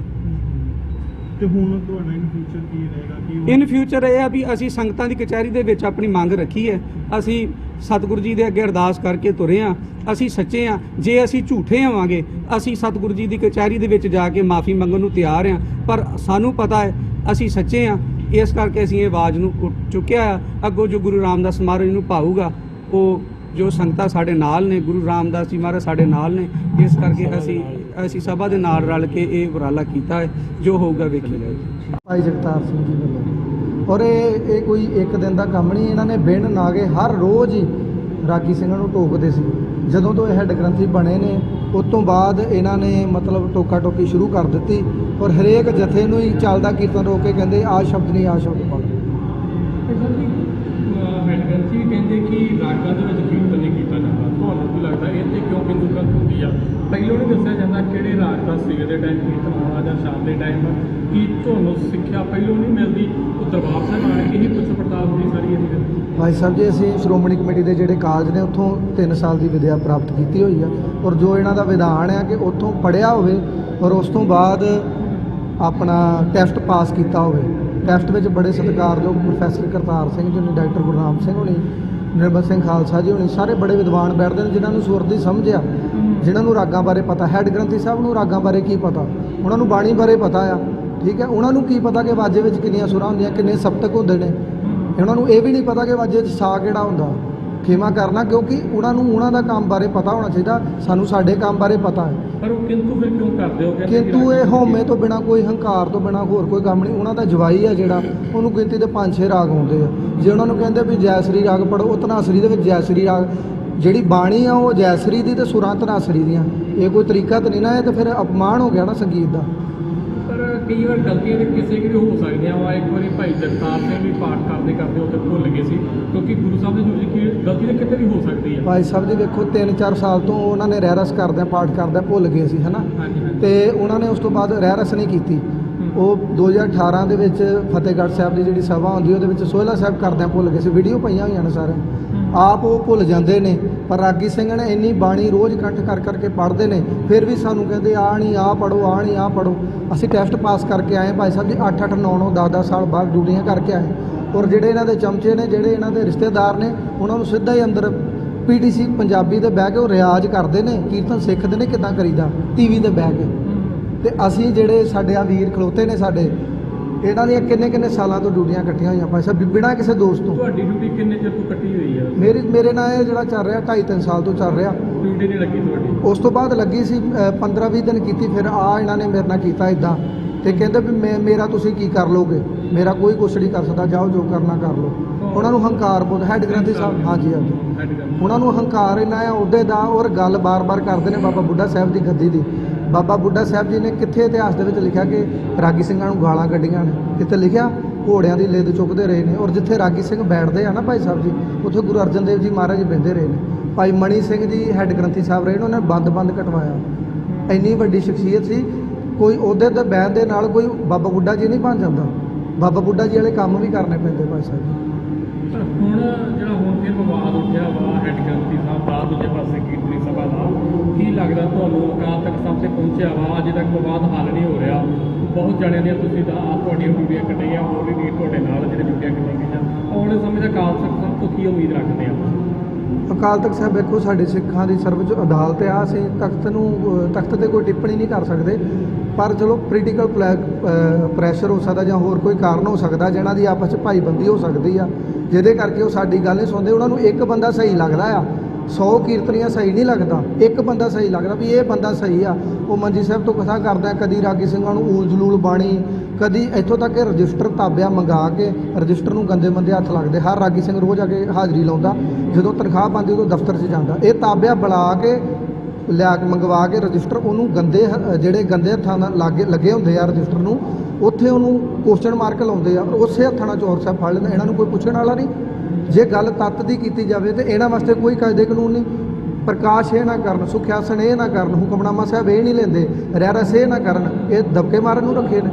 ਤੇ ਹੁਣ ਤੁਹਾਡਾ ਇਨ ਫਿਊਚਰ ਕੀ ਰਹੇਗਾ? ਇਨ ਫਿਊਚਰ ਇਹ ਆ ਵੀ ਅਸੀਂ ਸੰਗਤਾਂ ਦੀ ਕਚਹਿਰੀ ਦੇ ਵਿੱਚ ਆਪਣੀ ਮੰਗ ਰੱਖੀ ਹੈ। ਅਸੀਂ ਸਤਿਗੁਰੂ ਜੀ ਦੇ ਅੱਗੇ ਅਰਦਾਸ ਕਰਕੇ ਤੁਰੇ ਹਾਂ, ਅਸੀਂ ਸੱਚੇ ਹਾਂ। ਜੇ ਅਸੀਂ ਝੂਠੇ ਹੋਵਾਂਗੇ, ਅਸੀਂ ਸਤਿਗੁਰੂ ਜੀ ਦੀ ਕਚਹਿਰੀ ਦੇ ਵਿੱਚ ਜਾ ਕੇ ਮਾਫੀ ਮੰਗਣ ਨੂੰ ਤਿਆਰ ਹਾਂ, ਪਰ ਸਾਨੂੰ ਪਤਾ ਹੈ ਅਸੀਂ ਸੱਚੇ ਹਾਂ। ਇਸ ਕਰਕੇ ਅਸੀਂ ਇਹ ਆਵਾਜ਼ ਨੂੰ ਚੁੱਕਿਆ ਆ। ਅੱਗੋਂ ਜੋ ਗੁਰੂ ਰਾਮਦਾਸ ਮਹਾਰਾਜ ਨੂੰ ਭਾਊਗਾ, ਉਹ ਜੋ ਸੰਗਤਾਂ ਸਾਡੇ ਨਾਲ ਨੇ, ਗੁਰੂ ਰਾਮਦਾਸ ਜੀ ਮਹਾਰਾਜ ਸਾਡੇ ਨਾਲ ਨੇ, ਇਸ ਕਰਕੇ ਅਸੀਂ ਸਭਾ ਦੇ ਨਾਲ ਰਲ ਕੇ ਇਹ ਉਪਰਾਲਾ ਕੀਤਾ ਹੈ। ਜੋ ਹੋਊਗਾ ਵੇਖੀ ਜਾਏਗੀ। ਭਾਈ ਜਗਤਾਰ ਸਿੰਘ ਜੀ ਵੱਲੋਂ, ਔਰ ਇਹ ਕੋਈ ਇੱਕ ਦਿਨ ਦਾ ਕੰਮ ਨਹੀਂ। ਇਹਨਾਂ ਨੇ ਬਿਨ ਨਾਗੇ ਹਰ ਰੋਜ਼ ਹੀ ਰਾਗੀ ਸਿੰਘਾਂ ਨੂੰ ਟੋਕਦੇ ਸੀ। ਜਦੋਂ ਤੋਂ ਇਹ ਹੈੱਡ ਗ੍ਰੰਥੀ ਬਣੇ ਨੇ, ਉਸ ਤੋਂ ਬਾਅਦ ਇਹਨਾਂ ਨੇ ਮਤਲਬ ਟੋਕਾ ਟੋਕੀ ਸ਼ੁਰੂ ਕਰ ਦਿੱਤੀ ਔਰ ਹਰੇਕ ਜਥੇ ਨੂੰ ਹੀ ਚੱਲਦਾ ਕੀਰਤਨ ਰੋਕ ਕੇ ਕਹਿੰਦੇ ਆਹ ਸ਼ਬਦ ਨਹੀਂ ਆਹ ਸ਼ਬਦ ਪੜ੍ਹ। ਹੈਡਗੰਥੀ ਕਹਿੰਦੇ ਕਿ ਰਾਗਾਂ ਦੇ ਵਿੱਚ ਕੀਰਤਨ ਨਹੀਂ ਕੀਤਾ ਜਾਂਦਾ, ਤੁਹਾਨੂੰ ਕੀ ਲੱਗਦਾ ਇਹ ਤੇ ਕਿਉਂ ਬਿੰਦੂਕਤ ਹੁੰਦੀ ਆ? ਪਹਿਲੋਂ ਨਹੀਂ ਦੱਸਿਆ ਜਾਂਦਾ ਕਿਹੜੇ ਰਾਗ ਦਾ ਸਵੇਰ ਦੇ ਟਾਈਮ ਕੀਰਤਨ ਹੋਣਾ ਜਾਂ ਸ਼ਾਮ ਦੇ ਟਾਈਮ, ਕੀ ਤੁਹਾਨੂੰ ਸਿੱਖਿਆ ਪਹਿਲੋਂ ਨਹੀਂ ਮਿਲਦੀ? ਉਹ ਦਰਬਾਰ ਸਾਹਿਬ ਆਣ ਕੇ ਹੀ ਪੁੱਛ ਪੜਤਾਲ ਹੁੰਦੀ ਸਾਰੀ ਇਹਦੀ? ਭਾਈ ਸਾਹਿਬ ਜੀ, ਅਸੀਂ ਸ਼੍ਰੋਮਣੀ ਕਮੇਟੀ ਦੇ ਜਿਹੜੇ ਕਾਲਜ ਨੇ ਉੱਥੋਂ 3 ਸਾਲ ਦੀ ਵਿਦਿਆ ਪ੍ਰਾਪਤ ਕੀਤੀ ਹੋਈ ਆ ਔਰ ਜੋ ਇਹਨਾਂ ਦਾ ਵਿਧਾਨ ਹੈ ਕਿ ਉੱਥੋਂ ਪੜ੍ਹਿਆ ਹੋਵੇ ਔਰ ਉਸ ਤੋਂ ਬਾਅਦ ਆਪਣਾ ਟੈਸਟ ਪਾਸ ਕੀਤਾ ਹੋਵੇ। ਟੈਸਟ ਵਿੱਚ ਬੜੇ ਸਤਿਕਾਰਯੋਗ ਪ੍ਰੋਫੈਸਰ ਕਰਤਾਰ ਸਿੰਘ ਜੀ ਨੇ, ਡਾਕਟਰ ਗੁਰਨਾਮ ਸਿੰਘ ਹੋਣੀ, ਨਿਰਮਲ ਸਿੰਘ ਖਾਲਸਾ ਜੀ ਹੋਣੀ, ਸਾਰੇ ਬੜੇ ਵਿਦਵਾਨ ਬੈਠਦੇ ਨੇ ਜਿਨ੍ਹਾਂ ਨੂੰ ਸੁਰ ਦੀ ਸਮਝ ਆ, ਜਿਨ੍ਹਾਂ ਨੂੰ ਰਾਗਾਂ ਬਾਰੇ ਪਤਾ। ਹੈਡ ਗ੍ਰੰਥੀ ਸਾਹਿਬ ਨੂੰ ਰਾਗਾਂ ਬਾਰੇ ਕੀ ਪਤਾ? ਉਹਨਾਂ ਨੂੰ ਬਾਣੀ ਬਾਰੇ ਪਤਾ ਆ, ਠੀਕ ਹੈ। ਉਹਨਾਂ ਨੂੰ ਕੀ ਪਤਾ ਕਿ ਵਾਜੇ ਵਿੱਚ ਕਿੰਨੀਆਂ ਸੁਰਾਂ ਹੁੰਦੀਆਂ, ਕਿੰਨੇ ਸਪਤਕ ਹੁੰਦੇ ਨੇ। ਉਹਨਾਂ ਨੂੰ ਇਹ ਵੀ ਨਹੀਂ ਪਤਾ ਕਿ ਵਾਜੇ 'ਚ ਸਾ ਕਿਹੜਾ ਹੁੰਦਾ। ਖਿਮਾ ਕਰਨਾ, ਕਿਉਂਕਿ ਉਹਨਾਂ ਦਾ ਕੰਮ ਬਾਰੇ ਪਤਾ ਹੋਣਾ ਚਾਹੀਦਾ, ਸਾਨੂੰ ਸਾਡੇ ਕੰਮ ਬਾਰੇ ਪਤਾ ਹੈ। ਪਰ ਉਹ ਕਿੰਤੂ ਫਿਰ ਕਿਉਂ ਕਰਦੇ ਹੋ? ਕਿੰਤੂ ਇਹ ਹਉਮੈ ਤੋਂ ਬਿਨਾ, ਕੋਈ ਹੰਕਾਰ ਤੋਂ ਬਿਨਾ ਹੋਰ ਕੋਈ ਕੰਮ ਨਹੀਂ। ਉਹਨਾਂ ਦਾ ਜਵਾਈ ਆ ਜਿਹੜਾ, ਉਹਨੂੰ ਗਿਣਤੀ ਦੇ 5-6 ਰਾਗ ਆਉਂਦੇ ਆ। ਜੇ ਉਹਨਾਂ ਨੂੰ ਕਹਿੰਦੇ ਵੀ ਜੈਸਰੀ ਰਾਗ ਪੜੋ, ਉਹ ਧਨਾਸਰੀ ਦੇ ਵਿੱਚ ਜੈਸਰੀ ਰਾਗ, ਜਿਹੜੀ ਬਾਣੀ ਆ ਉਹ ਜੈਸਰੀ ਦੀ ਤੇ ਸੁਰਾਂ ਧਨਾਸਰੀ ਦੀਆਂ। ਇਹ ਕੋਈ ਤਰੀਕਾ ਤਾਂ ਨਹੀਂ ਨਾ, ਇਹ ਤਾਂ ਫਿਰ ਅਪਮਾਨ ਹੋ ਗਿਆ ਨਾ ਸੰਗੀਤ ਦਾ। ਪਰ ਕਈ ਵਾਰ ਗਲਤੀਆਂ ਤੇ ਕਿਸੇ ਵੀ ਹੋ ਸਕਦੀਆਂ ਵਾ। ਇੱਕ ਵਾਰੀ ਭਾਈ ਜਗਤਾਰ ਸਿੰਘ ਵੀ ਪਾਠ ਕਰਦੇ ਉੱਥੇ ਭੁੱਲ ਗਏ ਸੀ, ਕਿਉਂਕਿ ਗੁਰੂ ਸਾਹਿਬ ਦੀ ਦੂਜੀ ਕੀ ਗਲਤੀ ਤਾਂ ਕਿਤੇ ਵੀ ਹੋ ਸਕਦੀ ਹੈ। ਭਾਈ ਸਾਹਿਬ ਜੀ ਵੇਖੋ, 3-4 ਸਾਲ ਤੋਂ ਉਹਨਾਂ ਨੇ ਰਹਿਰਸ ਕਰਦਿਆਂ ਪਾਠ ਕਰਦਿਆਂ ਭੁੱਲ ਗਏ ਸੀ, ਹੈ ਨਾ। ਹਾਂਜੀ। ਤੇ ਉਹਨਾਂ ਨੇ ਉਸ ਤੋਂ ਬਾਅਦ ਰਹਿਰਸ ਨਹੀਂ ਕੀਤੀ। ਉਹ 2018 ਦੇ ਵਿੱਚ ਫਤਿਹਗੜ੍ਹ ਸਾਹਿਬ ਦੀ ਜਿਹੜੀ ਸਭਾ ਹੁੰਦੀ ਉਹਦੇ ਵਿੱਚ ਸੋਹਿਲਾ ਸਾਹਿਬ ਕਰਦਿਆਂ ਭੁੱਲ ਗਏ ਸੀ। ਵੀਡੀਓ ਪਈਆਂ ਹੋਈਆਂ ਨੇ ਸਾਰੇ, ਆਪ ਉਹ ਭੁੱਲ ਜਾਂਦੇ ਨੇ। ਪਰ ਰਾਗੀ ਸਿੰਘ ਨੇ ਇੰਨੀ ਬਾਣੀ ਰੋਜ਼ ਇਕੱਠ ਕਰ ਕਰਕੇ ਪੜ੍ਹਦੇ ਨੇ, ਫਿਰ ਵੀ ਸਾਨੂੰ ਕਹਿੰਦੇ ਆਹ ਨਹੀਂ ਆਹ ਪੜ੍ਹੋ, ਆਹ ਨਹੀਂ ਆਹ ਪੜ੍ਹੋ। ਅਸੀਂ ਟੈਸਟ ਪਾਸ ਕਰਕੇ ਆਏ ਭਾਈ ਸਾਹਿਬ ਜੀ, 8-8 9-9 10-10 ਸਾਲ ਬਾਅਦ ਡਿਊਟੀਆਂ ਕਰਕੇ ਆਏ। ਔਰ ਜਿਹੜੇ ਇਹਨਾਂ ਦੇ ਚਮਚੇ ਨੇ, ਜਿਹੜੇ ਇਹਨਾਂ ਦੇ ਰਿਸ਼ਤੇਦਾਰ ਨੇ, ਉਹਨਾਂ ਨੂੰ ਸਿੱਧਾ ਹੀ ਅੰਦਰ PTC ਪੰਜਾਬੀ ਦੇ ਬਹਿ ਕੇ ਉਹ ਰਿਆਜ਼ ਕਰਦੇ ਨੇ, ਕੀਰਤਨ ਸਿੱਖਦੇ ਨੇ ਕਿੱਦਾਂ ਕਰੀਦਾ TV ਤੇ ਬਹਿ ਕੇ। ਤੇ ਅਸੀਂ ਜਿਹੜੇ ਸਾਡੇ ਆ ਵੀਰ ਖਲੋਤੇ ਨੇ ਸਾਡੇ, ਇਹਨਾਂ ਦੀਆਂ ਕਿੰਨੇ ਸਾਲਾਂ ਤੋਂ ਡਿਊਟੀਆਂ ਇਕੱਠੀਆਂ ਹੋਈਆਂ ਭਾਈ ਸਾਹਿਬ, ਬਿਨਾਂ ਕਿਸੇ ਦੋਸਤ ਤੋਂ। ਤੁਹਾਡੀ ਡਿਊਟੀ ਕਿੰਨੇ ਚਿਰ ਤੋਂ ਕੱਟੀ ਹੋਈ ਆ? ਮੇਰੇ ਨਾਲ ਇਹ ਜਿਹੜਾ ਚੱਲ ਰਿਹਾ 2.5-3 ਸਾਲ ਤੋਂ ਚੱਲ ਰਿਹਾ। ਡਿਊਟੀ ਨਹੀਂ ਲੱਗੀ ਤੁਹਾਡੀ? ਉਸ ਤੋਂ ਬਾਅਦ ਲੱਗੀ ਸੀ 15-20 ਦਿਨ ਕੀਤੀ, ਫਿਰ ਇਹਨਾਂ ਨੇ ਮੇਰੇ ਨਾਲ ਕੀਤਾ ਇਦਾਂ ਤੇ ਕਹਿੰਦੇ ਵੀ ਮੇਰਾ ਤੁਸੀਂ ਕੀ ਕਰ ਲੋਗੇ, ਮੇਰਾ ਕੋਈ ਕੁਛ ਨਹੀਂ ਕਰ ਸਕਦਾ, ਜਾਓ ਜੋ ਕਰਨਾ ਕਰ ਲਓ। ਉਹਨਾਂ ਨੂੰ ਹੰਕਾਰ ਬਹੁਤ, ਹੈਡ ਗ੍ਰੰਥੀ ਸਾਹਿਬ, ਹਾਂਜੀ। ਉਹਨਾਂ ਨੂੰ ਹੰਕਾਰ ਇੰਨਾ ਆ ਅਹੁਦੇ ਦਾ, ਔਰ ਗੱਲ ਬਾਰ-ਬਾਰ ਕਰਦੇ ਨੇ ਬਾਬਾ ਬੁੱਢਾ ਸਾਹਿਬ ਦੀ ਗੱਦੀ ਦੀ। ਬਾਬਾ ਬੁੱਢਾ ਸਾਹਿਬ ਜੀ ਨੇ ਕਿੱਥੇ ਇਤਿਹਾਸ ਦੇ ਵਿੱਚ ਲਿਖਿਆ ਕਿ ਰਾਗੀ ਸਿੰਘਾਂ ਨੂੰ ਗਾਲਾਂ ਕੱਢੀਆਂ ਨੇ? ਕਿਤੇ ਲਿਖਿਆ? ਘੋੜਿਆਂ ਦੀ ਲਿੱਦ ਚੁੱਕਦੇ ਰਹੇ ਨੇ। ਔਰ ਜਿੱਥੇ ਰਾਗੀ ਸਿੰਘ ਬੈਠਦੇ ਆ ਨਾ ਭਾਈ ਸਾਹਿਬ ਜੀ, ਉੱਥੇ ਗੁਰੂ ਅਰਜਨ ਦੇਵ ਜੀ ਮਹਾਰਾਜ ਜੀ ਬਹਿੰਦੇ ਰਹੇ ਨੇ। ਭਾਈ ਮਣੀ ਸਿੰਘ ਜੀ ਹੈਡ ਗ੍ਰੰਥੀ ਸਾਹਿਬ ਰਹੇ ਨੇ, ਉਹਨਾਂ ਨੇ ਬੰਦ ਕਟਵਾਇਆ। ਇੰਨੀ ਵੱਡੀ ਸ਼ਖਸੀਅਤ ਸੀ। ਕੋਈ ਅਹੁਦੇ ਤੇ ਬਹਿਣ ਦੇ ਨਾਲ ਕੋਈ ਬਾਬਾ ਬੁੱਢਾ ਜੀ ਨਹੀਂ ਬਣ ਜਾਂਦਾ। ਬਾਬਾ ਬੁੱਢਾ ਜੀ ਵਾਲੇ ਕੰਮ ਵੀ ਕਰਨੇ ਪੈਂਦੇ ਭਾਈ ਸਾਹਿਬ ਜੀ। ਹੁਣ ਜਿਹੜਾ ਹੁਣ ਫਿਰ ਵਿਵਾਦ ਉੱਠਿਆ ਵਾ ਹੈਡ ਗ੍ਰੰਥੀ ਸਾਹਿਬ ਦਾ, ਦੂਜੇ ਪਾਸੇ ਕੀਰਤਨੀ ਸਭਾ ਦਾ, ਕੀ ਲੱਗਦਾ ਤੁਹਾਨੂੰ ਅਕਾਲ ਤਖਤ ਸਾਹਿਬ ਤੇ ਪਹੁੰਚਿਆ ਵਾ, ਅਜੇ ਤੱਕ ਵਿਵਾਦ ਹੱਲ ਨਹੀਂ ਹੋ ਰਿਹਾ? ਬਹੁਤ ਜਾਣਿਆਂ ਦੀਆਂ ਤੁਸੀਂ ਤਾਂ ਤੁਹਾਡੀਆਂ ਡਿਊਟੀਆਂ ਕੱਟੀਆਂ, ਹੋਰ ਵੀ ਵੀਰ ਤੁਹਾਡੇ ਨਾਲ ਜਿਹੜੇ ਡਿਊਟੀਆਂ ਕੱਟੀਆਂ ਗਈਆਂ, ਆਉਣ ਵਾਲੇ ਸਮੇਂ ਦਾ ਅਕਾਲ ਤਖਤ ਸਾਹਿਬ ਤੋਂ ਕੀ ਉਮੀਦ ਰੱਖਦੇ ਆ? ਅਕਾਲ ਤਖਤ ਸਾਹਿਬ ਵੇਖੋ, ਸਾਡੇ ਸਿੱਖਾਂ ਦੀ ਸਰਵਉੱਚ ਅਦਾਲਤ ਆ। ਅਸੀਂ ਤਖਤ ਤੇ ਕੋਈ ਟਿੱਪਣੀ ਨਹੀਂ ਕਰ ਸਕਦੇ, ਪਰ ਚਲੋ ਪੋਲੀਟੀਕਲ ਪ੍ਰੈਸ਼ਰ ਹੋ ਸਕਦਾ ਜਾਂ ਹੋਰ ਕੋਈ ਕਾਰਨ ਹੋ ਸਕਦਾ, ਜਿਹਨਾਂ ਦੀ ਆਪਸ 'ਚ ਭਾਈਬੰਦੀ ਹੋ ਸਕਦੀ ਆ, ਜਿਹਦੇ ਕਰਕੇ ਉਹ ਸਾਡੀ ਗੱਲ ਨਹੀਂ ਸੁਣਦੇ। ਉਹਨਾਂ ਨੂੰ ਇੱਕ ਬੰਦਾ ਸਹੀ ਲੱਗਦਾ ਆ, 100 ਕੀਰਤਨੀਆਂ ਸਹੀ ਨਹੀਂ ਲੱਗਦਾ, ਇੱਕ ਬੰਦਾ ਸਹੀ ਲੱਗਦਾ ਵੀ ਇਹ ਬੰਦਾ ਸਹੀ ਆ। ਉਹ ਮੰਜੀ ਸਾਹਿਬ ਤੋਂ ਕਥਾ ਕਰਦਾ, ਕਦੀ ਰਾਗੀ ਸਿੰਘਾਂ ਨੂੰ ਊਲ ਜਲੂਲ ਬਾਣੀ, ਕਦੀ ਇੱਥੋਂ ਤੱਕ ਕਿ ਰਜਿਸਟਰ ਤਾਬਿਆ ਮੰਗਾ ਕੇ ਰਜਿਸਟਰ ਨੂੰ ਗੰਦੇ ਮੰਦੇ ਹੱਥ ਲੱਗਦੇ। ਹਰ ਰਾਗੀ ਸਿੰਘ ਰੋਜ਼ ਆ ਕੇ ਹਾਜ਼ਰੀ ਲਾਉਂਦਾ, ਜਦੋਂ ਤਨਖਾਹ ਪਾਉਂਦੀ ਉਦੋਂ ਦਫ਼ਤਰ 'ਚ ਜਾਂਦਾ। ਇਹ ਤਾਬਿਆ ਬੁਲਾ ਕੇ ਲਿਆ ਕੇ ਮੰਗਵਾ ਕੇ ਰਜਿਸਟਰ ਉਹਨੂੰ ਜਿਹੜੇ ਗੰਦੇ ਹੱਥਾਂ ਨਾਲ ਲੱਗੇ ਹੁੰਦੇ ਆ ਰਜਿਸਟਰ ਨੂੰ, ਉੱਥੇ ਉਹਨੂੰ ਕੁਐਸਚਨ ਮਾਰਕ ਲਾਉਂਦੇ ਆ, ਉਸੇ ਹੱਥਾਂ ਨਾਲ ਚੋਰ ਸਾਹਿਬ ਫੜ ਲੈਂਦੇ। ਇਹਨਾਂ ਨੂੰ ਕੋਈ ਪੁੱਛਣ ਵਾਲਾ ਨਹੀਂ। ਜੇ ਗੱਲ ਤੱਤ ਦੀ ਕੀਤੀ ਜਾਵੇ ਤੇ ਇਹਨਾਂ ਵਾਸਤੇ ਕੋਈ ਕਾਇਦੇ ਕਾਨੂੰਨ ਨਹੀਂ। ਪ੍ਰਕਾਸ਼ ਇਹ ਨਾ ਕਰਨ, ਸੁਖਿਆਸਨ ਇਹ ਨਾ ਕਰਨ, ਹੁਕਮਨਾਮਾ ਸਾਹਿਬ ਇਹ ਨਹੀਂ ਲੈਂਦੇ, ਰਹਿਰਸ ਇਹ ਨਾ ਕਰਨ, ਇਹ ਦਬਕੇ ਮਾਰਨ ਨੂੰ ਰੱਖੇ ਨੇ।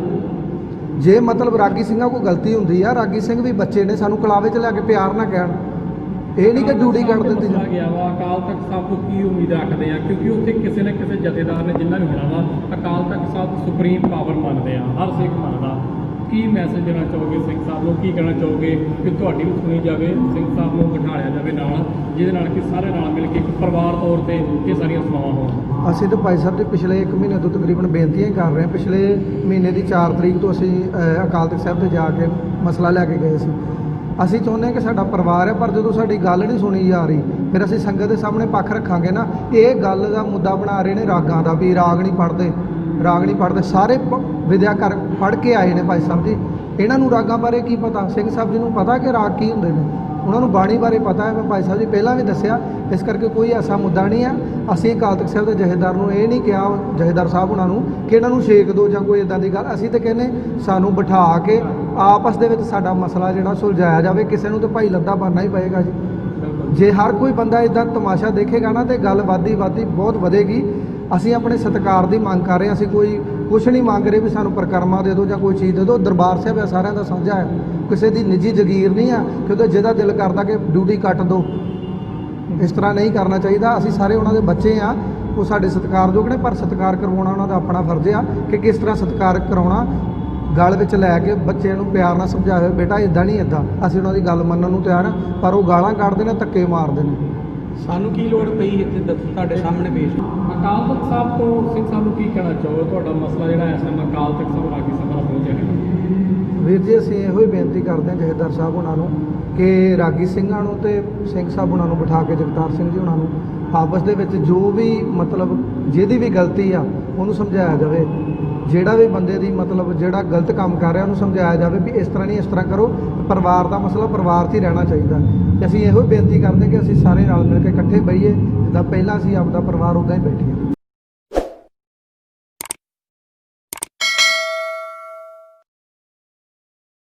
ਜੇ ਮਤਲਬ ਰਾਗੀ ਸਿੰਘਾਂ ਕੋਈ ਗਲਤੀ ਹੁੰਦੀ ਆ, ਰਾਗੀ ਸਿੰਘ ਵੀ ਬੱਚੇ ਨੇ, ਸਾਨੂੰ ਕਲਾਵੇ 'ਚ ਲਿਆ ਕੇ ਪਿਆਰ ਨਾ ਕਹਿਣ। ਇਹ ਨਹੀਂ ਕਿ ਡਿਊਟੀ ਕੱਢ ਦਿੱਤੀ ਜਾ ਗਿਆ ਵਾ। ਅਕਾਲ ਤਖਤ ਸਾਹਿਬ ਤੋਂ ਕੀ ਉਮੀਦ ਰੱਖਦੇ ਆ? ਕਿਉਂਕਿ ਉੱਥੇ ਕਿਸੇ ਨਾ ਕਿਸੇ ਜਥੇਦਾਰ ਨੇ ਜਿੰਨਾ ਵੀ ਹੋਣਾ ਵਾ, ਅਕਾਲ ਤਖਤ ਸਾਹਿਬ ਸੁਪਰੀਮ ਪਾਵਰ ਮੰਨਦੇ ਆ, ਹਰ ਸਿੱਖ ਮੰਨਦਾ। ਕੀ ਮੈਸੇਜ ਦੇਣਾ ਚਾਹੋਗੇ ਸਿੰਘ ਸਾਹਿਬ ਨੂੰ? ਕੀ ਕਹਿਣਾ ਚਾਹੋਗੇ ਕਿ ਤੁਹਾਡੀ ਵੀ ਸੁਣੀ ਜਾਵੇ, ਸਿੰਘ ਸਾਹਿਬ ਨੂੰ ਬਿਠਾਲਿਆ ਜਾਵੇ ਨਾਲ, ਜਿਹਦੇ ਨਾਲ ਕਿ ਸਾਰੇ ਨਾਲ ਮਿਲ ਕੇ ਇੱਕ ਪਰਿਵਾਰ ਤੌਰ ਤੇ ਇਹ ਸਾਰੀਆਂ ਸੇਵਾਵਾਂ ਹੋਣ? ਅਸੀਂ ਤਾਂ ਭਾਈ ਸਾਹਿਬ ਦੇ ਪਿਛਲੇ 1 ਮਹੀਨੇ ਤੋਂ ਤਕਰੀਬਨ ਬੇਨਤੀਆਂ ਹੀ ਕਰ ਰਹੇ ਹਾਂ। ਪਿਛਲੇ ਮਹੀਨੇ ਦੀ 4 ਤਰੀਕ ਤੋਂ ਅਸੀਂ ਅਕਾਲ ਤਖਤ ਸਾਹਿਬ ਤੇ ਜਾ ਕੇ ਮਸਲਾ ਲੈ ਕੇ ਗਏ ਸੀ। ਅਸੀਂ ਚਾਹੁੰਦੇ ਹਾਂ ਕਿ ਸਾਡਾ ਪਰਿਵਾਰ ਹੈ, ਪਰ ਜਦੋਂ ਸਾਡੀ ਗੱਲ ਨਹੀਂ ਸੁਣੀ ਜਾ ਰਹੀ, ਫਿਰ ਅਸੀਂ ਸੰਗਤ ਦੇ ਸਾਹਮਣੇ ਪੱਖ ਰੱਖਾਂਗੇ ਨਾ। ਇਹ ਗੱਲ ਦਾ ਮੁੱਦਾ ਬਣਾ ਰਹੇ ਨੇ ਰਾਗਾਂ ਦਾ, ਵੀ ਰਾਗ ਨਹੀਂ ਪੜ੍ਹਦੇ। ਸਾਰੇ ਵਿਦਿਆ ਕਰ ਪੜ੍ਹ ਕੇ ਆਏ ਨੇ ਭਾਈ ਸਾਹਿਬ ਜੀ, ਇਹਨਾਂ ਨੂੰ ਰਾਗਾਂ ਬਾਰੇ ਕੀ ਪਤਾ? ਸਿੰਘ ਸਾਹਿਬ ਜੀ ਨੂੰ ਪਤਾ ਕਿ ਰਾਗ ਕੀ ਹੁੰਦੇ ਨੇ? ਉਹਨਾਂ ਨੂੰ ਬਾਣੀ ਬਾਰੇ ਪਤਾ ਹੈ। ਮੈਂ ਭਾਈ ਸਾਹਿਬ ਜੀ ਪਹਿਲਾਂ ਵੀ ਦੱਸਿਆ, ਇਸ ਕਰਕੇ ਕੋਈ ਐਸਾ ਮੁੱਦਾ ਨਹੀਂ ਆ। ਅਸੀਂ ਅਕਾਲ ਤਖਤ ਸਾਹਿਬ ਦੇ ਜਥੇਦਾਰ ਨੂੰ ਇਹ ਨਹੀਂ ਕਿਹਾ, ਜਥੇਦਾਰ ਸਾਹਿਬ ਉਹਨਾਂ ਨੂੰ, ਕਿ ਇਹਨਾਂ ਨੂੰ ਛੇਕ ਦਿਓ ਜਾਂ ਕੋਈ ਇਦਾਂ ਦੀ ਗੱਲ। ਅਸੀਂ ਤਾਂ ਕਹਿੰਦੇ ਸਾਨੂੰ ਬਿਠਾ ਕੇ ਆਪਸ ਦੇ ਵਿੱਚ ਸਾਡਾ ਮਸਲਾ ਜਿਹੜਾ ਸੁਲਝਾਇਆ ਜਾਵੇ। ਕਿਸੇ ਨੂੰ ਤਾਂ ਭਾਈ ਲੱਦਾ ਬਣਨਾ ਹੀ ਪਏਗਾ ਜੀ। ਜੇ ਹਰ ਕੋਈ ਬੰਦਾ ਇਦਾਂ ਤਮਾਸ਼ਾ ਦੇਖੇਗਾ ਨਾ, ਤੇ ਗੱਲ ਵੱਧਦੀ ਬਹੁਤ ਵਧੇਗੀ। ਅਸੀਂ ਆਪਣੇ ਸਤਿਕਾਰ ਦੀ ਮੰਗ ਕਰ ਰਹੇ ਹਾਂ। ਅਸੀਂ ਕੋਈ ਕੁਛ ਨਹੀਂ ਮੰਗ ਰਹੇ ਵੀ ਸਾਨੂੰ ਪ੍ਰਕਰਮਾ ਦੇ ਦਿਓ ਜਾਂ ਕੋਈ ਚੀਜ਼ ਦੇ ਦਿਓ। ਦਰਬਾਰ ਸਾਹਿਬ ਹੈ, ਸਾਰਿਆਂ ਦਾ ਸਾਂਝਾ ਹੈ, ਕਿਸੇ ਦੀ ਨਿੱਜੀ ਜਗੀਰ ਨਹੀਂ ਆ, ਕਿਉਂਕਿ ਜਿਹਦਾ ਦਿਲ ਕਰਦਾ ਕਿ ਡਿਊਟੀ ਕੱਟ ਦਿਓ, ਇਸ ਤਰ੍ਹਾਂ ਨਹੀਂ ਕਰਨਾ ਚਾਹੀਦਾ। ਅਸੀਂ ਸਾਰੇ ਉਹਨਾਂ ਦੇ ਬੱਚੇ ਆ, ਉਹ ਸਾਡੇ ਸਤਿਕਾਰਯੋਗ ਨੇ, ਪਰ ਸਤਿਕਾਰ ਕਰਵਾਉਣਾ ਉਹਨਾਂ ਦਾ ਆਪਣਾ ਫਰਜ਼ ਆ ਕਿ ਕਿਸ ਤਰ੍ਹਾਂ ਸਤਿਕਾਰ ਕਰਾਉਣਾ। ਗਲ ਵਿੱਚ ਲੈ ਕੇ ਬੱਚਿਆਂ ਨੂੰ ਪਿਆਰ ਨਾਲ ਸਮਝਾਵੇ, ਬੇਟਾ ਇਦਾਂ ਨਹੀਂ ਇਦਾਂ। ਅਸੀਂ ਉਹਨਾਂ ਦੀ ਗੱਲ ਮੰਨਣ ਨੂੰ ਤਿਆਰ ਹਾਂ, ਪਰ ਉਹ ਗਾਲਾਂ ਕੱਢਦੇ ਨੇ, ਧੱਕੇ ਮਾਰਦੇ ਨੇ। ਸਾਨੂੰ ਕੀ ਲੋੜ ਪਈ ਇੱਥੇ ਤੁਹਾਡੇ ਸਾਹਮਣੇ ਪੇਸ਼? ਅਕਾਲ ਤਖਤ ਸਾਹਿਬ ਤੋਂ ਸਿੰਘ ਸਾਹਿਬ ਨੂੰ ਕੀ ਕਹਿਣਾ ਚਾਹੋਗੇ? ਤੁਹਾਡਾ ਮਸਲਾ ਜਿਹੜਾ ਇਸ ਟਾਈਮ ਅਕਾਲ ਤਖਤ ਸਾਹਿਬ ਰਾਗੀ ਸਭਾ ਪਹੁੰਚਿਆ ਹੈ। ਵੀਰ ਜੀ, ਅਸੀਂ ਇਹੋ ਹੀ ਬੇਨਤੀ ਕਰਦੇ ਹਾਂ ਜਥੇਦਾਰ ਸਾਹਿਬ ਉਹਨਾਂ ਨੂੰ ਕਿ ਰਾਗੀ ਸਿੰਘਾਂ ਨੂੰ ਤੇ ਸਿੰਘ ਸਾਹਿਬ ਉਹਨਾਂ ਨੂੰ ਬਿਠਾ ਕੇ, ਜਗਤਾਰ ਸਿੰਘ ਜੀ ਉਹਨਾਂ ਨੂੰ ਆਪਸ ਦੇ ਵਿੱਚ ਜੋ ਵੀ ਮਤਲਬ ਜਿਹਦੀ ਵੀ ਗਲਤੀ ਆ ਉਹਨੂੰ ਸਮਝਾਇਆ ਜਾਵੇ। ਜਿਹੜਾ ਵੀ ਬੰਦੇ ਦੀ ਮਤਲਬ ਜਿਹੜਾ ਗਲਤ ਕੰਮ ਕਰ ਰਿਹਾ ਉਹਨੂੰ ਸਮਝਾਇਆ ਜਾਵੇ ਵੀ ਇਸ ਤਰ੍ਹਾਂ ਨਹੀਂ, ਇਸ ਤਰ੍ਹਾਂ ਕਰੋ। ਪਰਿਵਾਰ ਦਾ ਮਸਲਾ ਪਰਿਵਾਰ 'ਚ ਹੀ ਰਹਿਣਾ ਚਾਹੀਦਾ। ਤੇ ਅਸੀਂ ਇਹੋ ਬੇਨਤੀ ਕਰਦੇ ਕਿ ਅਸੀਂ ਸਾਰੇ ਨਾਲ ਮਿਲ ਕੇ ਇਕੱਠੇ ਬਈਏ, ਜਿੱਦਾਂ ਪਹਿਲਾਂ ਅਸੀਂ ਆਪਦਾ ਪਰਿਵਾਰ ਉੱਦਾਂ ਹੀ ਬੈਠੀਏ।